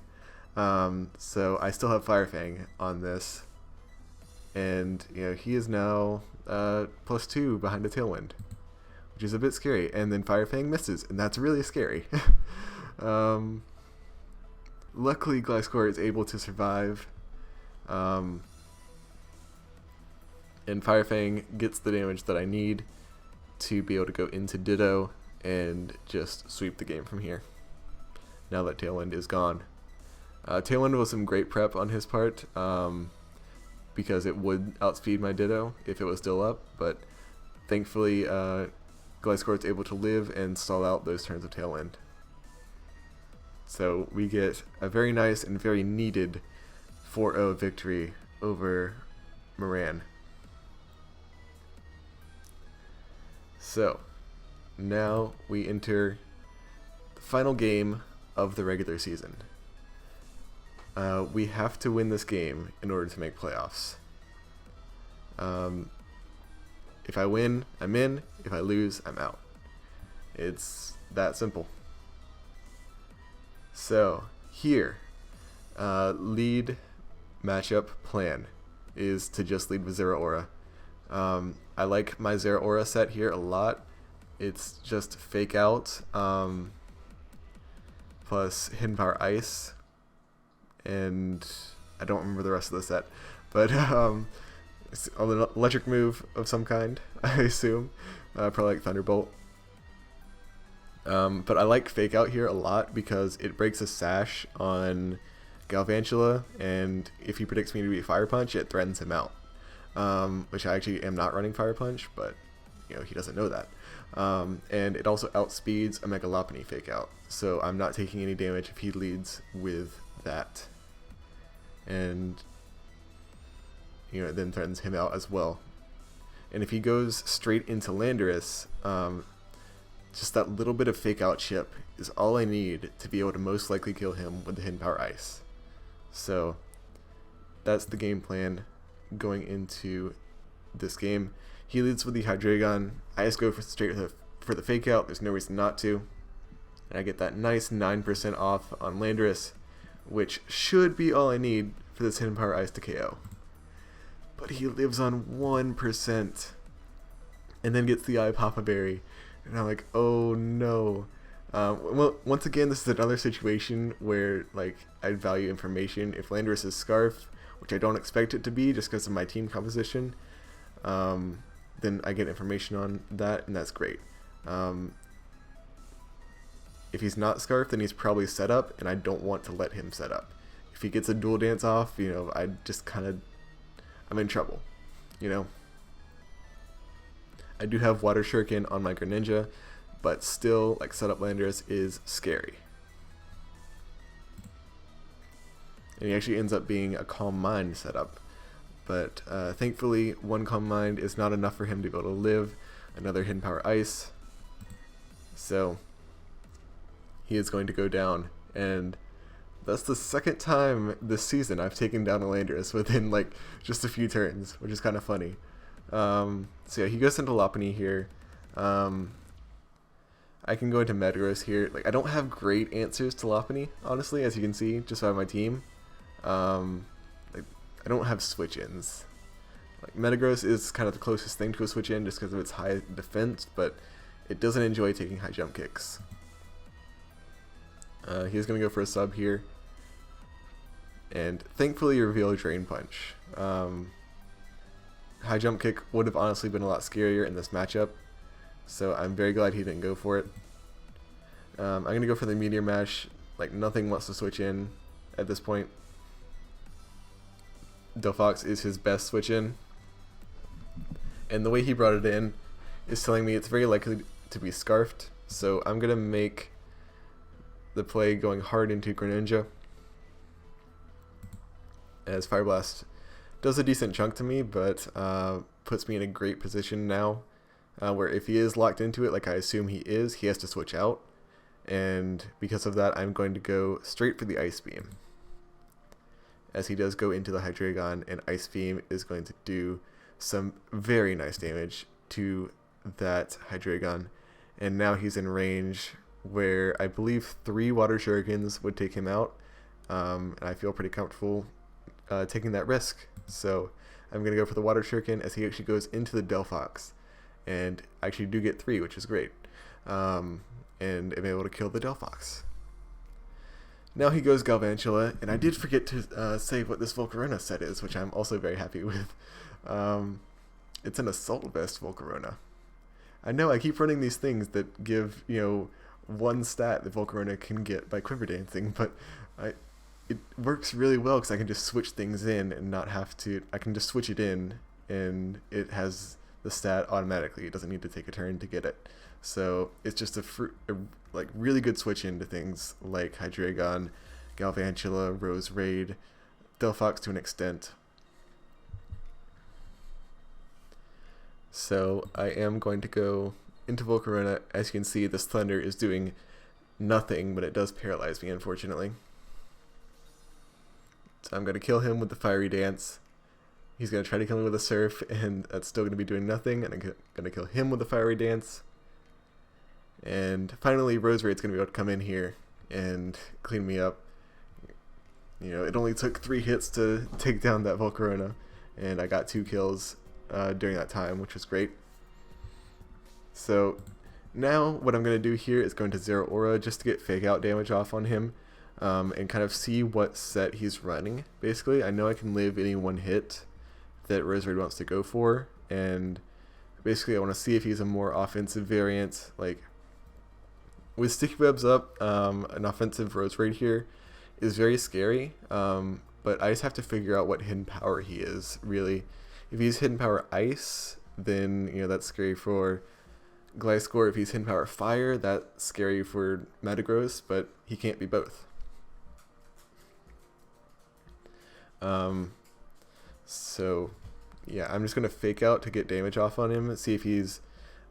Speaker 1: So I still have Fire Fang on this, and you know, he is now +2 behind the Tailwind, which is a bit scary. And then Fire Fang misses, and that's really scary. Luckily, Gliscor is able to survive, and Fire Fang gets the damage that I need to be able to go into Ditto and just sweep the game from here, now that Tailwind is gone. Tailwind was some great prep on his part, because it would outspeed my Ditto if it was still up, but thankfully Gliscor is able to live and stall out those turns of Tailwind. So we get a very nice and very needed 4-0 victory over Moran. So now we enter the final game of the regular season. We have to win this game in order to make playoffs. If I win, I'm in. If I lose, I'm out. It's that simple. So here, lead matchup plan is to just lead with 0 aura. I like my 0 aura set here a lot. It's just Fake Out, plus Hidden Power Ice, and I don't remember the rest of the set, but it's an electric move of some kind, I assume, probably like Thunderbolt. But I like Fake Out here a lot because it breaks a sash on Galvantula, and if he predicts me to be Fire Punch, it threatens him out, which I actually am not running Fire Punch, but you know, he doesn't know that. And it also outspeeds a Mega Lopunny Fake Out, so I'm not taking any damage if he leads with that, and you know, it then threatens him out as well. And if he goes straight into Landorus, just that little bit of Fake Out chip is all I need to be able to most likely kill him with the Hidden Power Ice. So that's the game plan going into this game. He leads with the Hydreigon. I just go straight for the Fake Out. There's no reason not to. And I get that nice 9% off on Landorus, which should be all I need for this Hidden Power Ice to KO. But he lives on 1% and then gets the Eye Papa Berry. And I'm like, oh no. Well, once again, this is another situation where like I'd value information. If Landorus is Scarf, which I don't expect it to be just because of my team composition, then I get information on that, and that's great. If he's not Scarf, then he's probably set up, and I don't want to let him set up. If he gets a Dual Dance off, you know, I just kind of, I'm in trouble, you know. I do have Water Shuriken on my Greninja, but still, like, setup Landorus is scary. And he actually ends up being a Calm Mind setup. But thankfully, one Calm Mind is not enough for him to be able to live another Hidden Power Ice. So he is going to go down, and that's the second time this season I've taken down a Landorus within like just a few turns, which is kind of funny. So yeah, he goes into Lopunny here. I can go into Metagross here. Like, I don't have great answers to Lopunny, honestly, as you can see, just by my team. Like, I don't have switch-ins. Like, Metagross is kind of the closest thing to a switch-in just because of its high defense, but it doesn't enjoy taking high jump kicks. He's going to go for a sub here. And thankfully reveal Drain Punch. High jump kick would have honestly been a lot scarier in this matchup, so I'm very glad he didn't go for it. I'm going to go for the Meteor Mash. Like, nothing wants to switch in at this point. Delphox is his best switch in, and the way he brought it in is telling me it's very likely to be Scarfed, so I'm going to make the play going hard into Greninja, as Fire Blast does a decent chunk to me, but puts me in a great position now, where if he is locked into it, like I assume he is, he has to switch out, and because of that, I'm going to go straight for the Ice Beam, as he does go into the Hydreigon, and Ice Beam is going to do some very nice damage to that Hydreigon, and now he's in range where I believe 3 Water Shurikens would take him out, and I feel pretty comfortable taking that risk. So I'm going to go for the Water Shuriken as he actually goes into the Delphox, and I actually do get 3, which is great, and I'm able to kill the Delphox. Now he goes Galvantula, and I did forget to say what this Volcarona set is, which I'm also very happy with. It's an Assault Vest Volcarona. I know I keep running these things that give, you know, one stat that Volcarona can get by Quiver Dancing, but it works really well because I can just switch things in and not have to. I can just switch it in, and it has the stat automatically. It doesn't need to take a turn to get it. So it's just a like really good switch into things like Hydreigon, Galvantula, Rose Raid, Delphox to an extent. So I am going to go into Volcarona. As you can see, this Thunder is doing nothing, but it does paralyze me, unfortunately. So I'm going to kill him with the Fiery Dance. He's going to try to kill me with a Surf, and that's still going to be doing nothing, and I'm going to kill him with the Fiery Dance. And finally, Rose Raid's going to be able to come in here and clean me up. You know, it only took 3 hits to take down that Volcarona, and I got 2 kills during that time, which was great. So now what I'm going to do here is go into Zero Aura just to get fake out damage off on him, and kind of see what set he's running. Basically, I know I can live any one hit that Rose Raid wants to go for, and basically I want to see if he's a more offensive variant. Like with Sticky Webs up, an offensive Rose Raid here is very scary, but I just have to figure out what hidden power he is, really. If he's hidden power Ice, then that's scary for Gliscor. If he's hidden power Fire, that's scary for Metagross, but he can't be both. So yeah, I'm just gonna fake out to get damage off on him, see if he's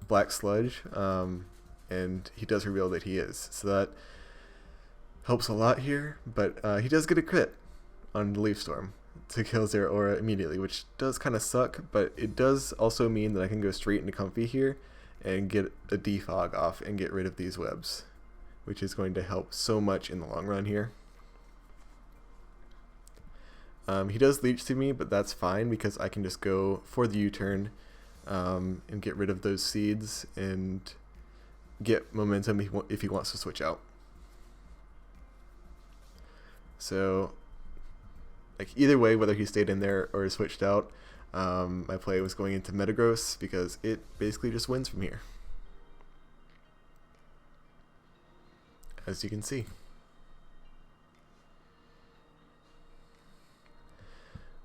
Speaker 1: Black Sludge, and he does reveal that he is, so that helps a lot here. But he does get a crit on the Leaf Storm to kill Zero Aura immediately, which does kind of suck, but it does also mean that I can go straight into Comfy here and get a defog off and get rid of these webs, which is going to help so much in the long run here. He does leech to me, but that's fine because I can just go for the U-turn and get rid of those seeds and get momentum if he wants to switch out. So like either way, whether he stayed in there or switched out, my play was going into Metagross because it basically just wins from here, as you can see.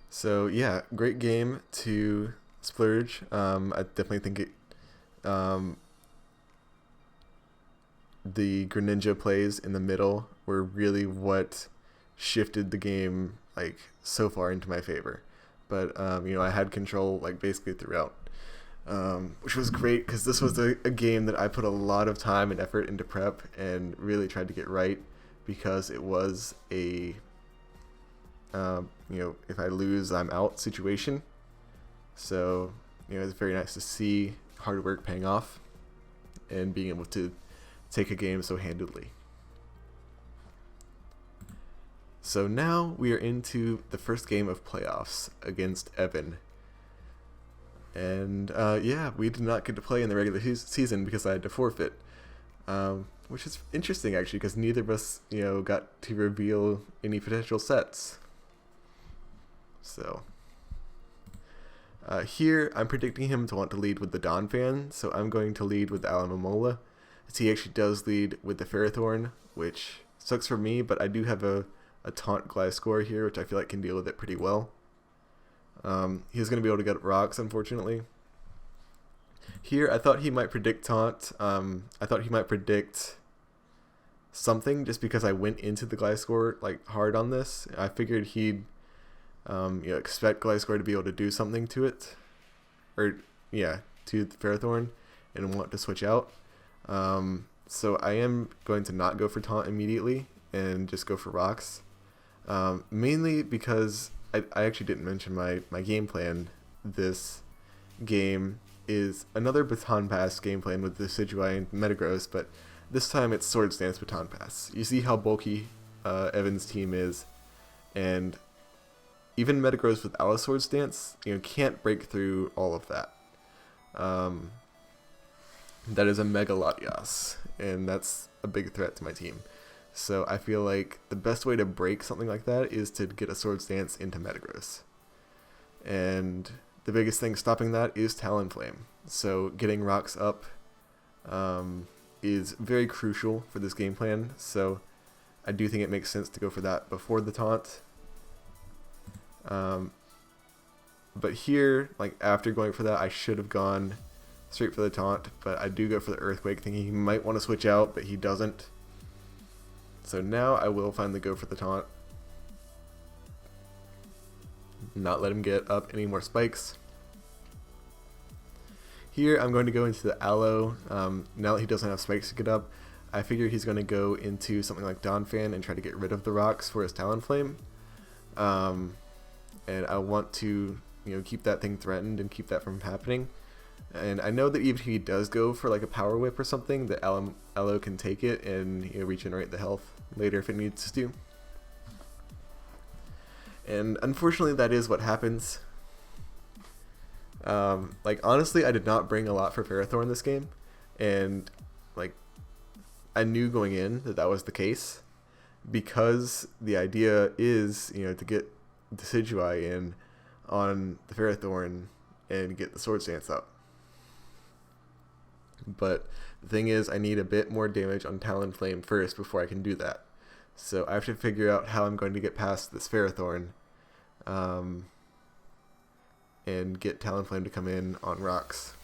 Speaker 1: So yeah, great game to splurge. I definitely think it, the Greninja plays in the middle were really what shifted the game like so far into my favor. But I had control like basically throughout, which was great because this was a game that I put a lot of time and effort into prep and really tried to get right, because it was a if I lose I'm out situation. So it's very nice to see hard work paying off and being able to take a game so handedly. So now we are into the first game of playoffs against Evan. And yeah, we did not get to play in the regular season because I had to forfeit. Which is interesting actually, because neither of us got to reveal any potential sets. So here I'm predicting him to want to lead with the Donphan, so I'm going to lead with the Alomomola. He actually does lead with the Ferrothorn, which sucks for me, but I do have a taunt Gliscor here, which I feel like can deal with it pretty well. He's going to be able to get rocks, unfortunately. Here, I thought he might predict taunt. I thought he might predict something just because I went into the Gliscor like hard on this. I figured he'd expect Gliscor to be able to do something to it, or yeah, to the Ferrothorn, and want to switch out. So I am going to not go for taunt immediately and just go for rocks. Mainly because I actually didn't mention my game plan. This game is another Baton Pass game plan with the Decidueye and Metagross, but this time it's Swords Dance Baton Pass. You see how bulky Evan's team is, and even Metagross without a Swords Dance, can't break through all of that. That is a Mega Latias, and that's a big threat to my team. So I feel like the best way to break something like that is to get a Swords Dance into Metagross. And the biggest thing stopping that is Talonflame. So getting rocks up is very crucial for this game plan. So I do think it makes sense to go for that before the taunt. But here, like after going for that, I should have gone straight for the taunt, but I do go for the Earthquake, thinking he might want to switch out, but he doesn't. So now I will finally go for the taunt. Not let him get up any more spikes. Here I'm going to go into the Aloe. Now that he doesn't have spikes to get up, I figure he's going to go into something like Donphan and try to get rid of the rocks for his Talonflame. And I want to keep that thing threatened and keep that from happening. And I know that even if he does go for like a Power Whip or something, that Aloe can take it and regenerate the health later if it needs to. And unfortunately that is what happens. Like honestly, I did not bring a lot for Ferrothorn this game, and like, I knew going in that that was the case, because the idea is, you know, to get Decidueye in on the Ferrothorn and get the Swords Dance up. But the thing is, I need a bit more damage on Talonflame first before I can do that. So I have to figure out how I'm going to get past this Ferrothorn, and get Talonflame to come in on rocks.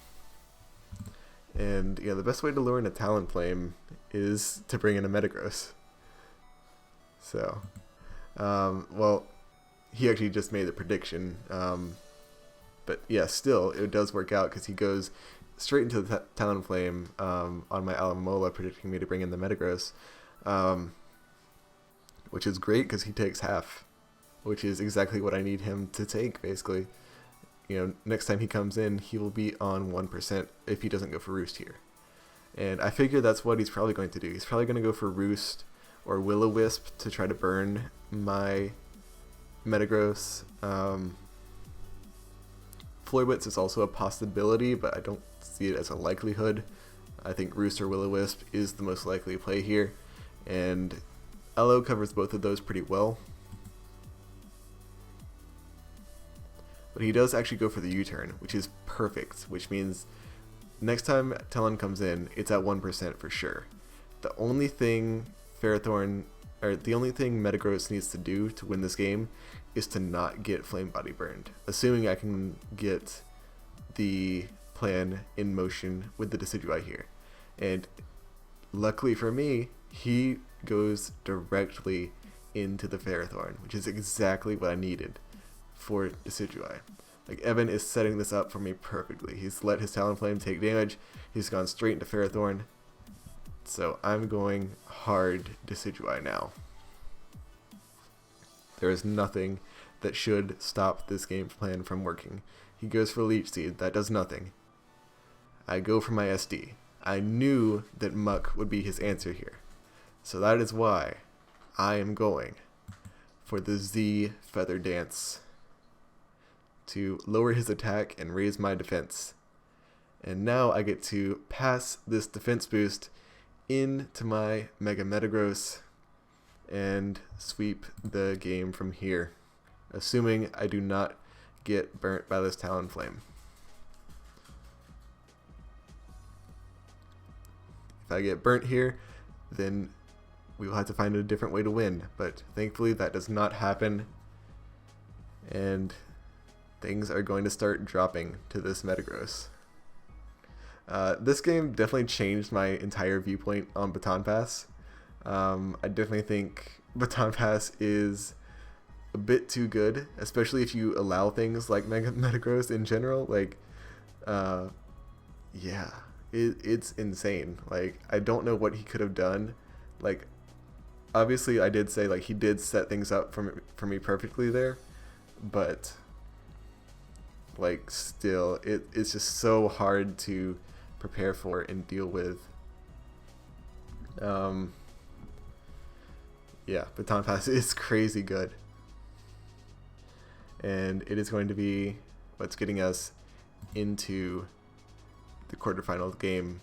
Speaker 1: And yeah, the best way to lure in a Talonflame is to bring in a Metagross. So, well, he actually just made the prediction. But yeah, still, it does work out because he goes straight into the Talonflame on my Alamola, predicting me to bring in the Metagross, which is great because he takes half, which is exactly what I need him to take, basically. You know, next time he comes in, he will be on 1% if he doesn't go for Roost here. And I figure that's what he's probably going to do. He's probably going to go for Roost or Will-O-Wisp to try to burn my Metagross. Florblitz is also a possibility, but I don't see it as a likelihood. I think Roost or Will-O-Wisp is the most likely play here, and Elo covers both of those pretty well. But he does actually go for the U-turn, which is perfect, which means next time Talon comes in, it's at 1% for sure. The only thing Metagross needs to do to win this game is to not get Flame Body burned, assuming I can get the plan in motion with the Decidueye here. And luckily for me, he goes directly into the Ferrothorn, which is exactly what I needed for Decidueye. Like, Evan is setting this up for me perfectly. He's let his Talonflame take damage. He's gone straight into Ferrothorn. So I'm going hard Decidueye now. There is nothing that should stop this game plan from working. He goes for Leech Seed. That does nothing. I go for my SD. I knew that Muck would be his answer here. So that is why I am going for the Z Feather Dance to lower his attack and raise my defense. And now I get to pass this defense boost into my Mega Metagross and sweep the game from here, assuming I do not get burnt by this Talonflame. If I get burnt here, then we will have to find a different way to win, but thankfully that does not happen, and things are going to start dropping to this Metagross. This game definitely changed my entire viewpoint on Baton Pass. I definitely think Baton Pass is a bit too good, especially if you allow things like Metagross in general. Like, yeah, it's insane. Like, I don't know what he could have done. Like, obviously I did say, like, he did set things up for me perfectly there, but like, still, it's just so hard to prepare for and deal with. Yeah, Baton Pass is crazy good, and it is going to be what's getting us into the quarterfinal game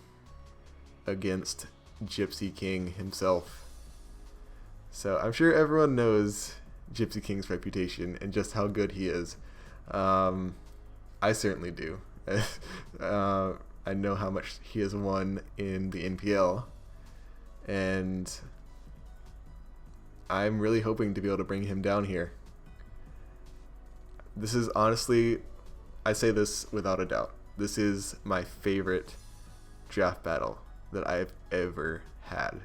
Speaker 1: against Gypsy King himself. So I'm sure everyone knows Gypsy King's reputation and just how good he is. I certainly do. I know how much he has won in the NPL, and I'm really hoping to be able to bring him down here. This is honestly, I say this without a doubt, this is my favorite draft battle that I've ever had.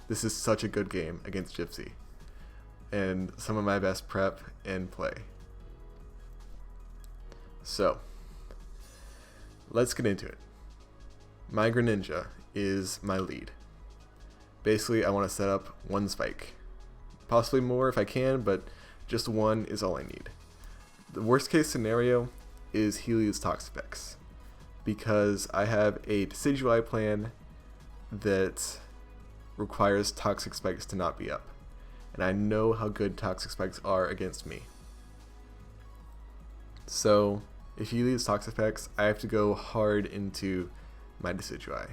Speaker 1: This is such a good game against Gypsy, and some of my best prep and play. So, let's get into it. My Greninja is my lead. Basically, I want to set up one spike. Possibly more if I can, but just one is all I need. The worst case scenario is Helios Toxapex, because I have a Decidueye plan that requires Toxic Spikes to not be up, and I know how good Toxic Spikes are against me. So if he leaves Toxapex, I have to go hard into my Decidueye.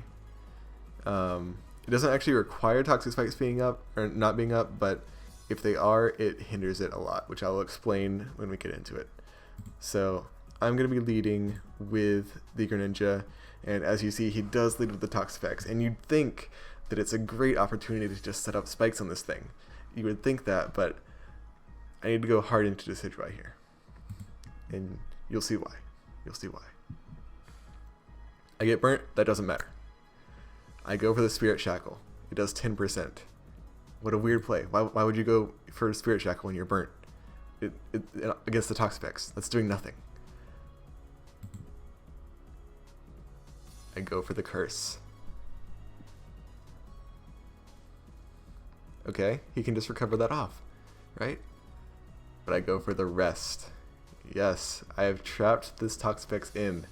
Speaker 1: It doesn't actually require toxic spikes being up or not being up, but if they are, it hinders it a lot, which I'll explain when we get into it. So I'm going to be leading with the Greninja, and as you see, he does lead with the toxic spikes, and you'd think that it's a great opportunity to just set up spikes on this thing. You would think that, but I need to go hard into Decidueye here, and you'll see why. You'll see why. I get burnt, that doesn't matter. I go for the Spirit Shackle. It does 10%. What a weird play. Why would you go for Spirit Shackle when you're burnt? It against the Toxapex. That's doing nothing. I go for the Curse. Okay, he can just recover that off, right? But I go for the Rest. Yes, I have trapped this Toxapex in,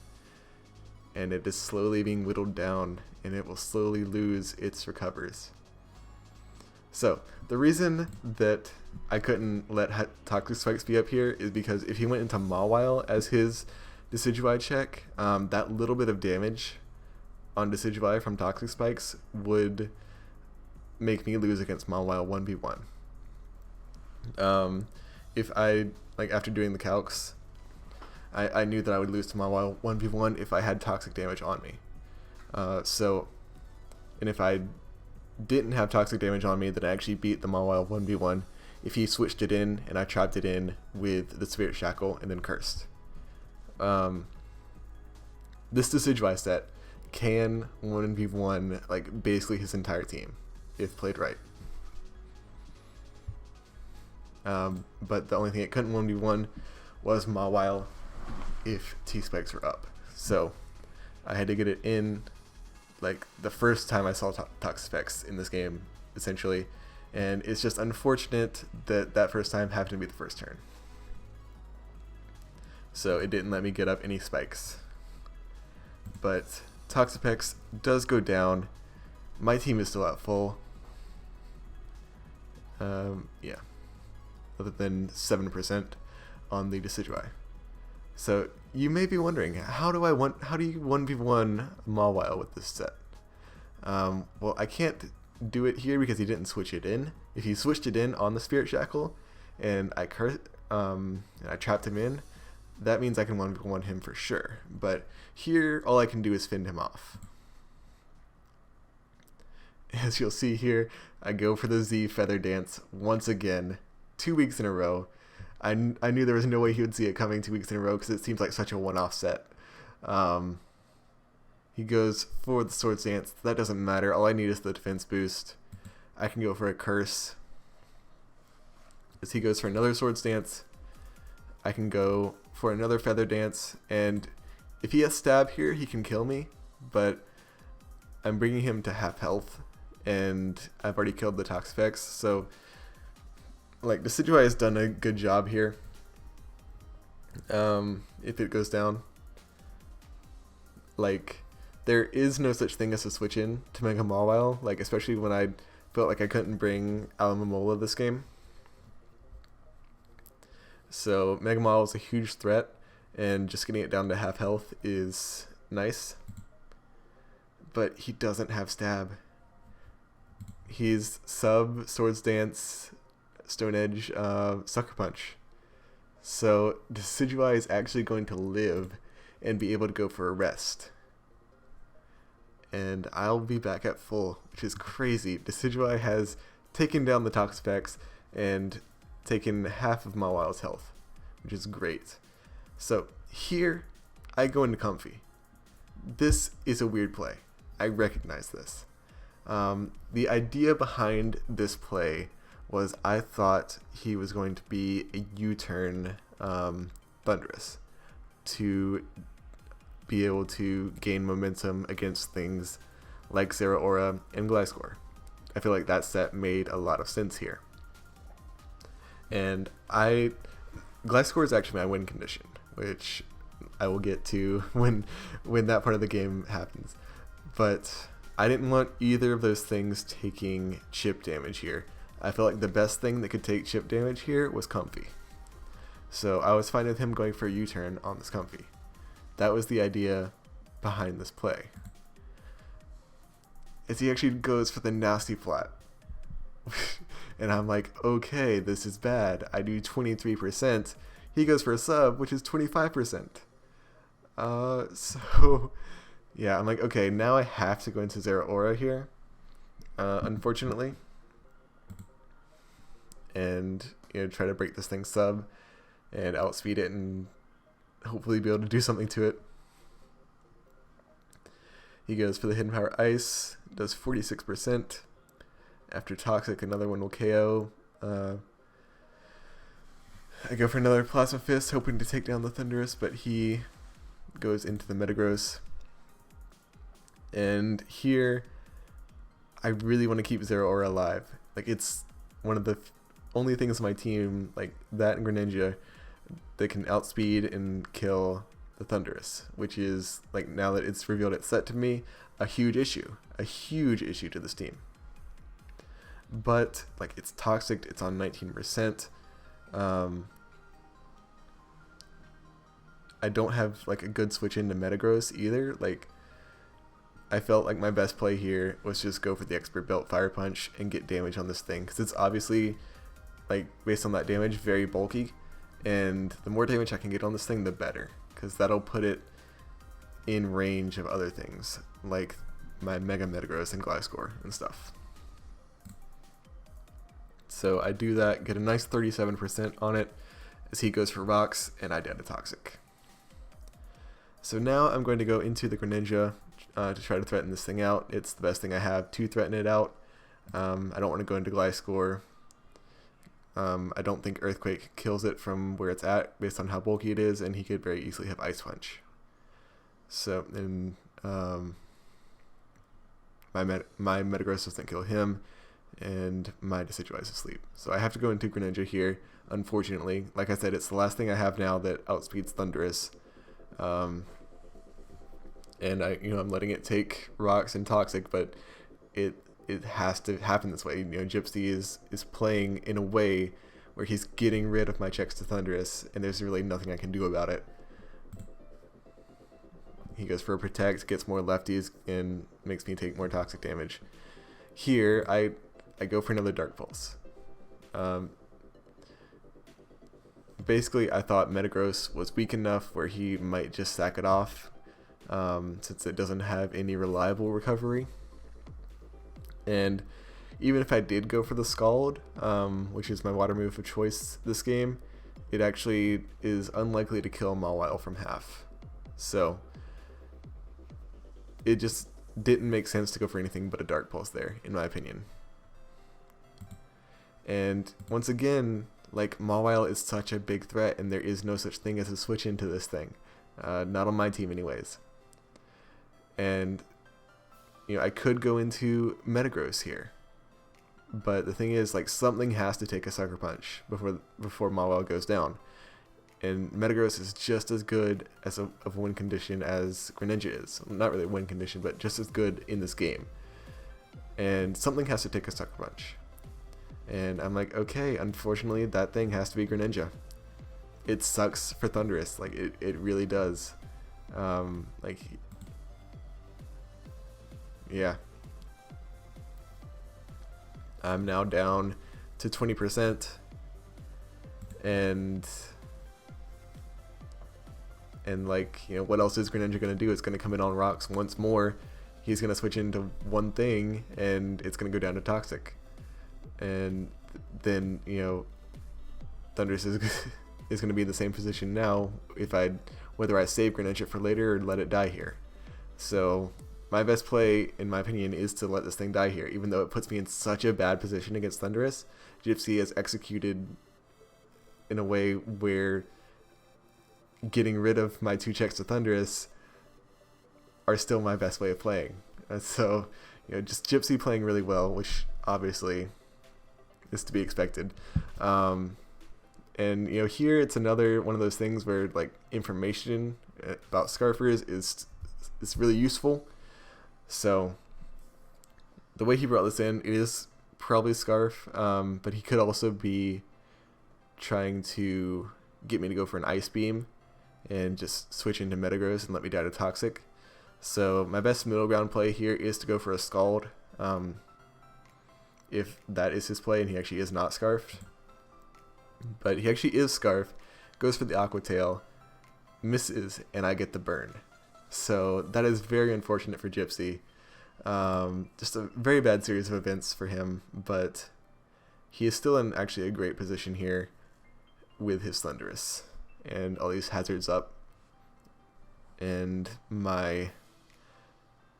Speaker 1: and it is slowly being whittled down, and it will slowly lose its recovers. So, the reason that I couldn't let Toxic Spikes be up here is because if he went into Mawile as his Decidueye check, that little bit of damage on Decidueye from Toxic Spikes would make me lose against Mawile 1v1. If I, after doing the calcs, I knew that I would lose to Mawile 1v1 if I had toxic damage on me. And if I didn't have toxic damage on me, then I actually beat the Mawile 1v1 if he switched it in and I trapped it in with the Spirit Shackle and then Cursed. This Decidueye set can 1v1 basically his entire team if played right. But the only thing it couldn't 1v1 was Mawile if T-Spikes were up. So I had to get it in the first time I saw Toxapex in this game, essentially. And it's just unfortunate that that first time happened to be the first turn. So it didn't let me get up any spikes. But Toxapex does go down. My team is still at full. Yeah. Other than 7% on the Decidueye. So you may be wondering, how do you 1v1 Mawile with this set? Well, I can't do it here because he didn't switch it in. If he switched it in on the Spirit Shackle and I trapped him in, that means I can 1v1 him for sure. But here, all I can do is fend him off. As you'll see here, I go for the Z Feather Dance once again, 2 weeks in a row. I knew there was no way he would see it coming 2 weeks in a row because it seems like such a one-off set. He goes for the Swords Dance. That doesn't matter. All I need is the defense boost. I can go for a Curse. As he goes for another Swords Dance, I can go for another Feather Dance. And if he has Stab here, he can kill me. But I'm bringing him to half health. And I've already killed the Toxapex. So Decidueye has done a good job here. If it goes down, there is no such thing as a switch in to Mega Mawile, especially when I felt like I couldn't bring Alomomola this game. So Mega Mawile is a huge threat, and just getting it down to half health is nice. But he doesn't have Stab. He's sub Swords Dance, Stone Edge, Sucker Punch. So Decidueye is actually going to live and be able to go for a rest. And I'll be back at full, which is crazy. Decidueye has taken down the Toxapex and taken half of Mawile's health, which is great. So here, I go into Comfy. This is a weird play. I recognize this. The idea behind this play was I thought he was going to be a U-turn Thundurus to be able to gain momentum against things like Zeraora and Gliscor. I feel like that set made a lot of sense here. And Gliscor is actually my win condition, which I will get to when that part of the game happens. But I didn't want either of those things taking chip damage here. I felt like the best thing that could take chip damage here was Comfy. So I was fine with him going for a U-turn on this Comfy. That was the idea behind this play. is he actually goes for the nasty flat. And I'm like, okay, this is bad. I do 23%. He goes for a sub, which is 25%. So yeah, I'm like, okay, now I have to go into Zero Aura here, unfortunately, and try to break this thing sub and outspeed it and hopefully be able to do something to it. He goes for the Hidden Power Ice, does 46%. After Toxic, another one will KO. I go for another Plasma Fist, hoping to take down the Thunderous, but he goes into the Metagross. And here, I really want to keep Zero Aura alive. Like, it's one of the only things on my team, like that and Greninja, that can outspeed and kill the Thunderous, which is, like, now that it's revealed it's set to me, a huge issue to this team. But, like, it's Toxic, it's on 19%. I don't have, like, a good switch into Metagross either. Like, I felt like my best play here was just go for the Expert Belt Fire Punch and get damage on this thing, because it's obviously, like, based on that damage, very bulky, and the more damage I can get on this thing, the better, because that'll put it in range of other things, like my Mega Metagross and Gliscor and stuff. So I do that, get a nice 37% on it, as he goes for Rocks, and I dead a Toxic. So now I'm going to go into the Greninja to try to threaten this thing out. It's the best thing I have to threaten it out. I don't want to go into Gliscor. I don't think Earthquake kills it from where it's at based on how bulky it is, and he could very easily have Ice Punch. So, and my Metagross doesn't kill him, and my Decidueye is asleep. So I have to go into Greninja here, unfortunately. Like I said, it's the last thing I have now that outspeeds Thunderous. And I'm letting it take Rocks and Toxic, but it has to happen this way. Gypsy is playing in a way where he's getting rid of my checks to Thunderous, and there's really nothing I can do about it. He goes for a Protect, gets more lefties, and makes me take more Toxic damage. Here, I go for another Dark Pulse. Basically, I thought Metagross was weak enough where he might just sack it off, since it doesn't have any reliable recovery. And even if I did go for the Scald, which is my water move of choice this game, it actually is unlikely to kill Mawile from half. So it just didn't make sense to go for anything but a Dark Pulse there, in my opinion. And once again, like, Mawile is such a big threat, and there is no such thing as a switch into this thing. Not on my team anyways. And I could go into Metagross here, but the thing is, like, something has to take a Sucker Punch before Mawile goes down, and Metagross is just as good as of win condition as Greninja is. Not really win condition, but just as good in this game. And something has to take a Sucker Punch, and I'm like, okay, unfortunately that thing has to be Greninja. It sucks for Thunderous, like it really does. Yeah. I'm now down to 20%, and like, what else is Greninja going to do? It's going to come in on Rocks once more. He's going to switch into one thing, and it's going to go down to Toxic. And then, Thunderous is going to be in the same position now whether I save Greninja for later or let it die here. So my best play, in my opinion, is to let this thing die here, even though it puts me in such a bad position against Thunderous. Gypsy is executed in a way where getting rid of my 2 checks to Thunderous are still my best way of playing. So, just Gypsy playing really well, which obviously is to be expected. And here it's another one of those things where, like, information about Scarfers is really useful. So the way he brought this in, it is probably Scarf, but he could also be trying to get me to go for an Ice Beam and just switch into Metagross and let me die to Toxic. So my best middle ground play here is to go for a Scald if that is his play and he actually is not scarfed. But he actually is scarfed, goes for the Aqua Tail, misses, and I get the burn. So that is very unfortunate for Gypsy. Just a very bad series of events for him, but he is still in actually a great position here with his Thunderous and all these hazards up, and my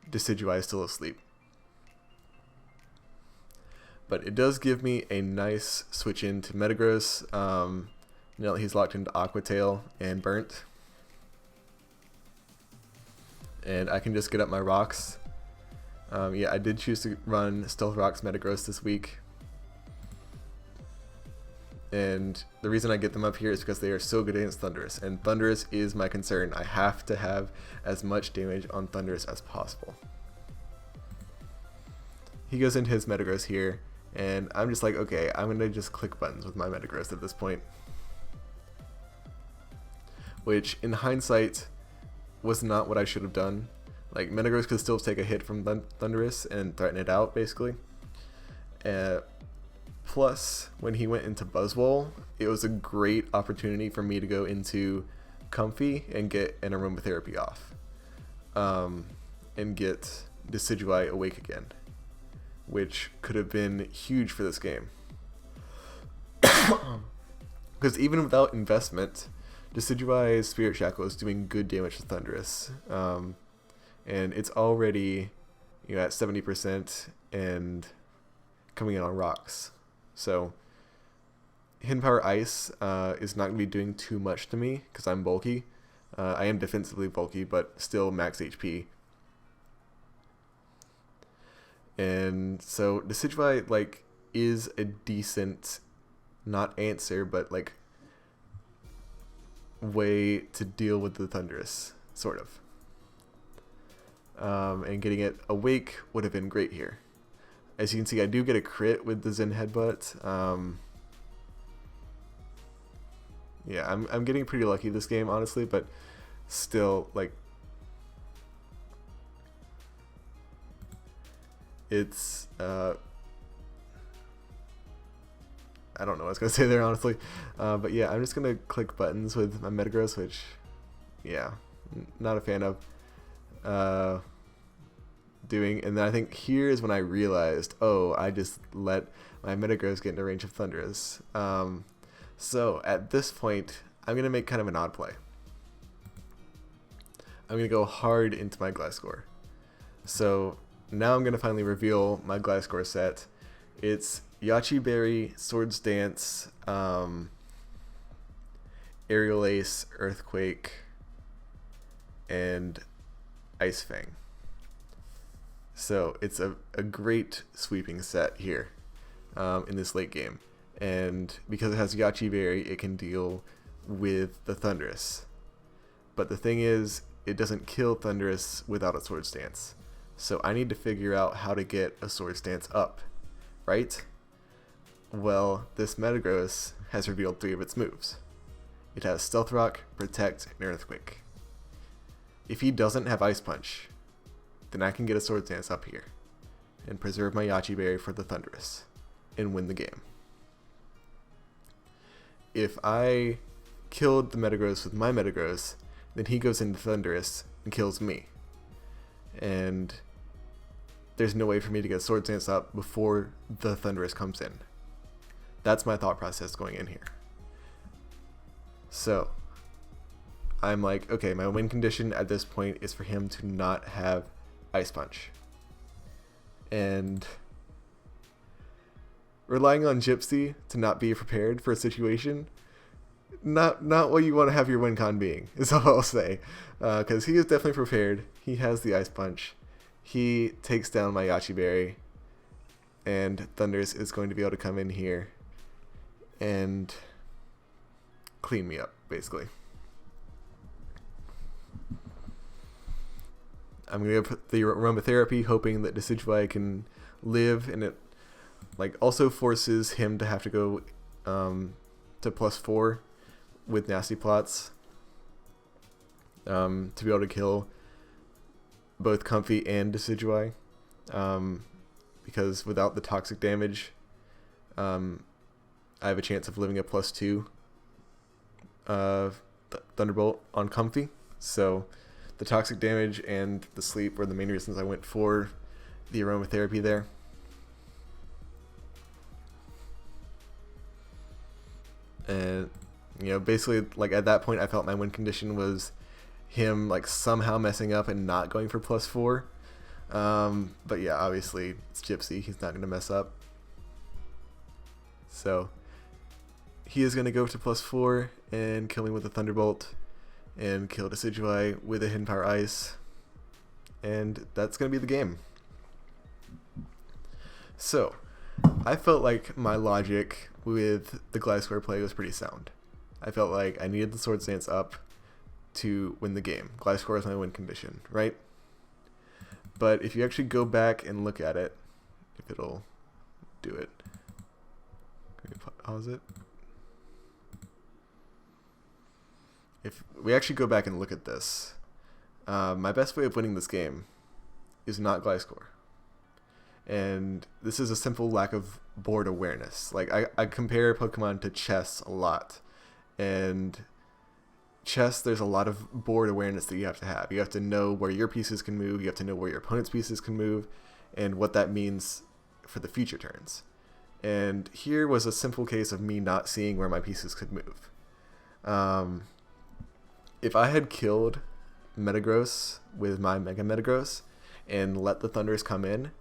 Speaker 1: Decidueye is still asleep. But it does give me a nice switch into Metagross. Now that he's locked into Aqua Tail and Burnt, and I can just get up my rocks. Yeah, I did choose to run Stealth Rocks Metagross this week, and the reason I get them up here is because they are so good against Thundurus, and Thundurus is my concern. I have to have as much damage on Thundurus as possible. He goes into his Metagross here, and I'm just like, okay, I'm going to just click buttons with my Metagross at this point. Which, in hindsight, was not what I should have done. Like, Metagross could still take a hit from Thundurus and threaten it out, basically. Plus, when he went into Buzzwole, it was a great opportunity for me to go into Comfy and get an Aromatherapy off. And get Decidueye awake again, which could have been huge for this game. Because even without investment, Decidueye's Spirit Shackle is doing good damage to Thundurus. And it's already, at 70% and coming in on rocks. So Hidden Power Ice is not going to be doing too much to me because I'm bulky. I am defensively bulky, but still max HP. And so Decidueye is a decent, not answer, but way to deal with the Thundurus, sort of. And getting it awake would have been great here. As you can see, I do get a crit with the Zen Headbutt. Yeah, I'm getting pretty lucky this game, honestly, but still, it's, I don't know what I was going to say there, honestly. But yeah, I'm just going to click buttons with my Metagross, which, yeah, not a fan of doing. And then I think here is when I realized, oh, I just let my Metagross get into range of Thundurus. So at this point, I'm going to make kind of an odd play. I'm going to go hard into my Gliscor. So now I'm going to finally reveal my Gliscor set. It's Yachi Berry, Swords Dance, Aerial Ace, Earthquake, and Ice Fang. So it's a great sweeping set here in this late game. And because it has Yachi Berry, it can deal with the Thundurus. But the thing is, it doesn't kill Thundurus without a Swords Dance. So I need to figure out how to get a Swords Dance up, right? Well, this Metagross has revealed 3 of its moves. It has Stealth Rock, Protect, and Earthquake. If he doesn't have Ice Punch, then I can get a Swords Dance up here and preserve my Yachi Berry for the Thundurus and win the game. If I killed the Metagross with my Metagross, then he goes into Thundurus and kills me. And there's no way for me to get Swords Dance up before the Thundurus comes in. That's my thought process going in here. So I'm like, okay, my win condition at this point is for him to not have Ice Punch. And relying on Gypsy to not be prepared for a situation, not what you want to have your win con being, is all I'll say. Because he is definitely prepared. He has the Ice Punch. He takes down my Yachi Berry. And Thundurus is going to be able to come in here and clean me up, basically. I'm going to put the Aromatherapy, hoping that Decidueye can live, and it also forces him to have to go to +4 with Nasty Plots to be able to kill both Comfy and Decidueye. because without the toxic damage, I have a chance of living a +2 Thunderbolt on Comfy. So the toxic damage and the sleep were the main reasons I went for the aromatherapy there. And basically, like, at that point I felt my win condition was him like somehow messing up and not going for +4. But yeah, obviously it's Gypsy, he's not going to mess up. So he is going to go to +4 and kill me with a Thunderbolt and kill Decidueye with a Hidden Power Ice, and that's going to be the game. So I felt like my logic with the Gliscor play was pretty sound. I felt like I needed the Swords Dance up to win the game. Gliscor is my win condition, right? But if you actually go back and look at it, if it'll do it. Can we pause it? If we actually go back and look at this, my best way of winning this game is not Gliscor. And this is a simple lack of board awareness. Like, I compare Pokemon to chess a lot. And chess, there's a lot of board awareness that you have to have. You have to know where your pieces can move, you have to know where your opponent's pieces can move, and what that means for the future turns. And here was a simple case of me not seeing where my pieces could move. If I had killed Metagross with my Mega Metagross and let the Thundurus come in,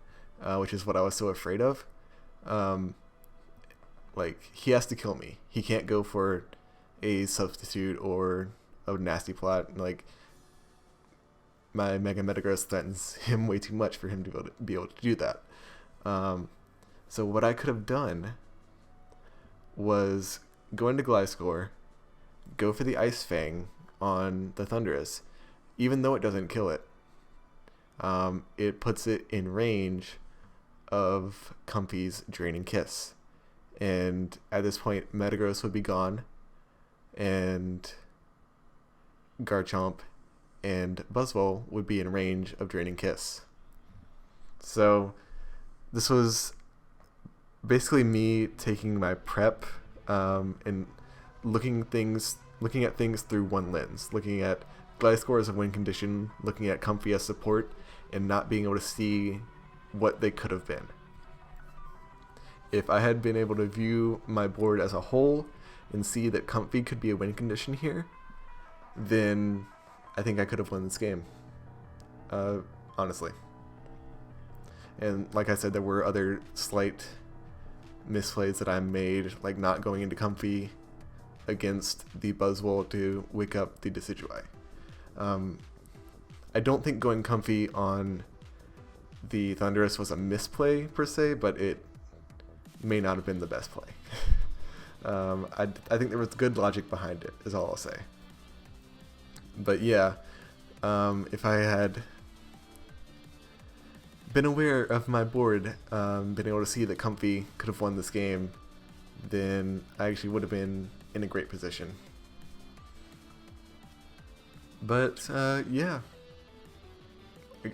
Speaker 1: which is what I was so afraid of, like, he has to kill me. He can't go for a substitute or a nasty plot. Like, my Mega Metagross threatens him way too much for him to be able to do that. So what I could have done was go into Gliscor, go for the Ice Fang on the Thundurus. Even though it doesn't kill it, it puts it in range of Comfy's Draining Kiss. And at this point, Metagross would be gone, and Garchomp and Buzzwole would be in range of Draining Kiss. So this was basically me taking my prep and looking at things through one lens, looking at Gliscor as a win condition, looking at Comfy as support, and not being able to see what they could have been. If I had been able to view my board as a whole and see that Comfy could be a win condition here, then I think I could have won this game, honestly. And like I said, there were other slight misplays that I made, like not going into Comfy against the Buzzwole to wake up the Decidueye. I don't think going Comfy on the Thundurus was a misplay per se, but it may not have been the best play. I think there was good logic behind it, is all I'll say. But yeah, if I had been aware of my board, been able to see that Comfy could have won this game, then I actually would have been in a great position. But yeah,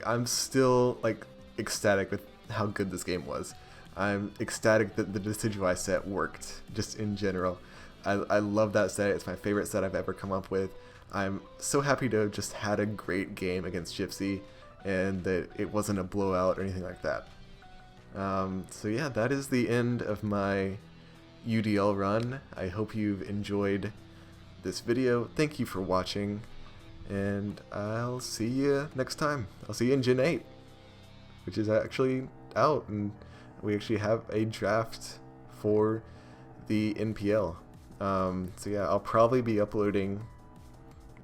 Speaker 1: I'm still like ecstatic with how good this game was. I'm ecstatic that the Decidueye set worked, just in general. I love that set. It's my favorite set I've ever come up with. I'm so happy to have just had a great game against Gypsy, and that it wasn't a blowout or anything like that. So yeah, that is the end of my UDL run. I hope you've enjoyed this video. Thank you for watching, and I'll see you next time. I'll see you in Gen 8, which is actually out, and we actually have a draft for the NPL. So yeah, I'll probably be uploading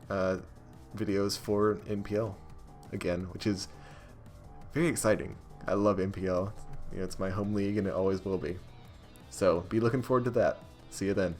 Speaker 1: videos for NPL again, which is very exciting. I love NPL. It's my home league, and it always will be. So be looking forward to that. See you then.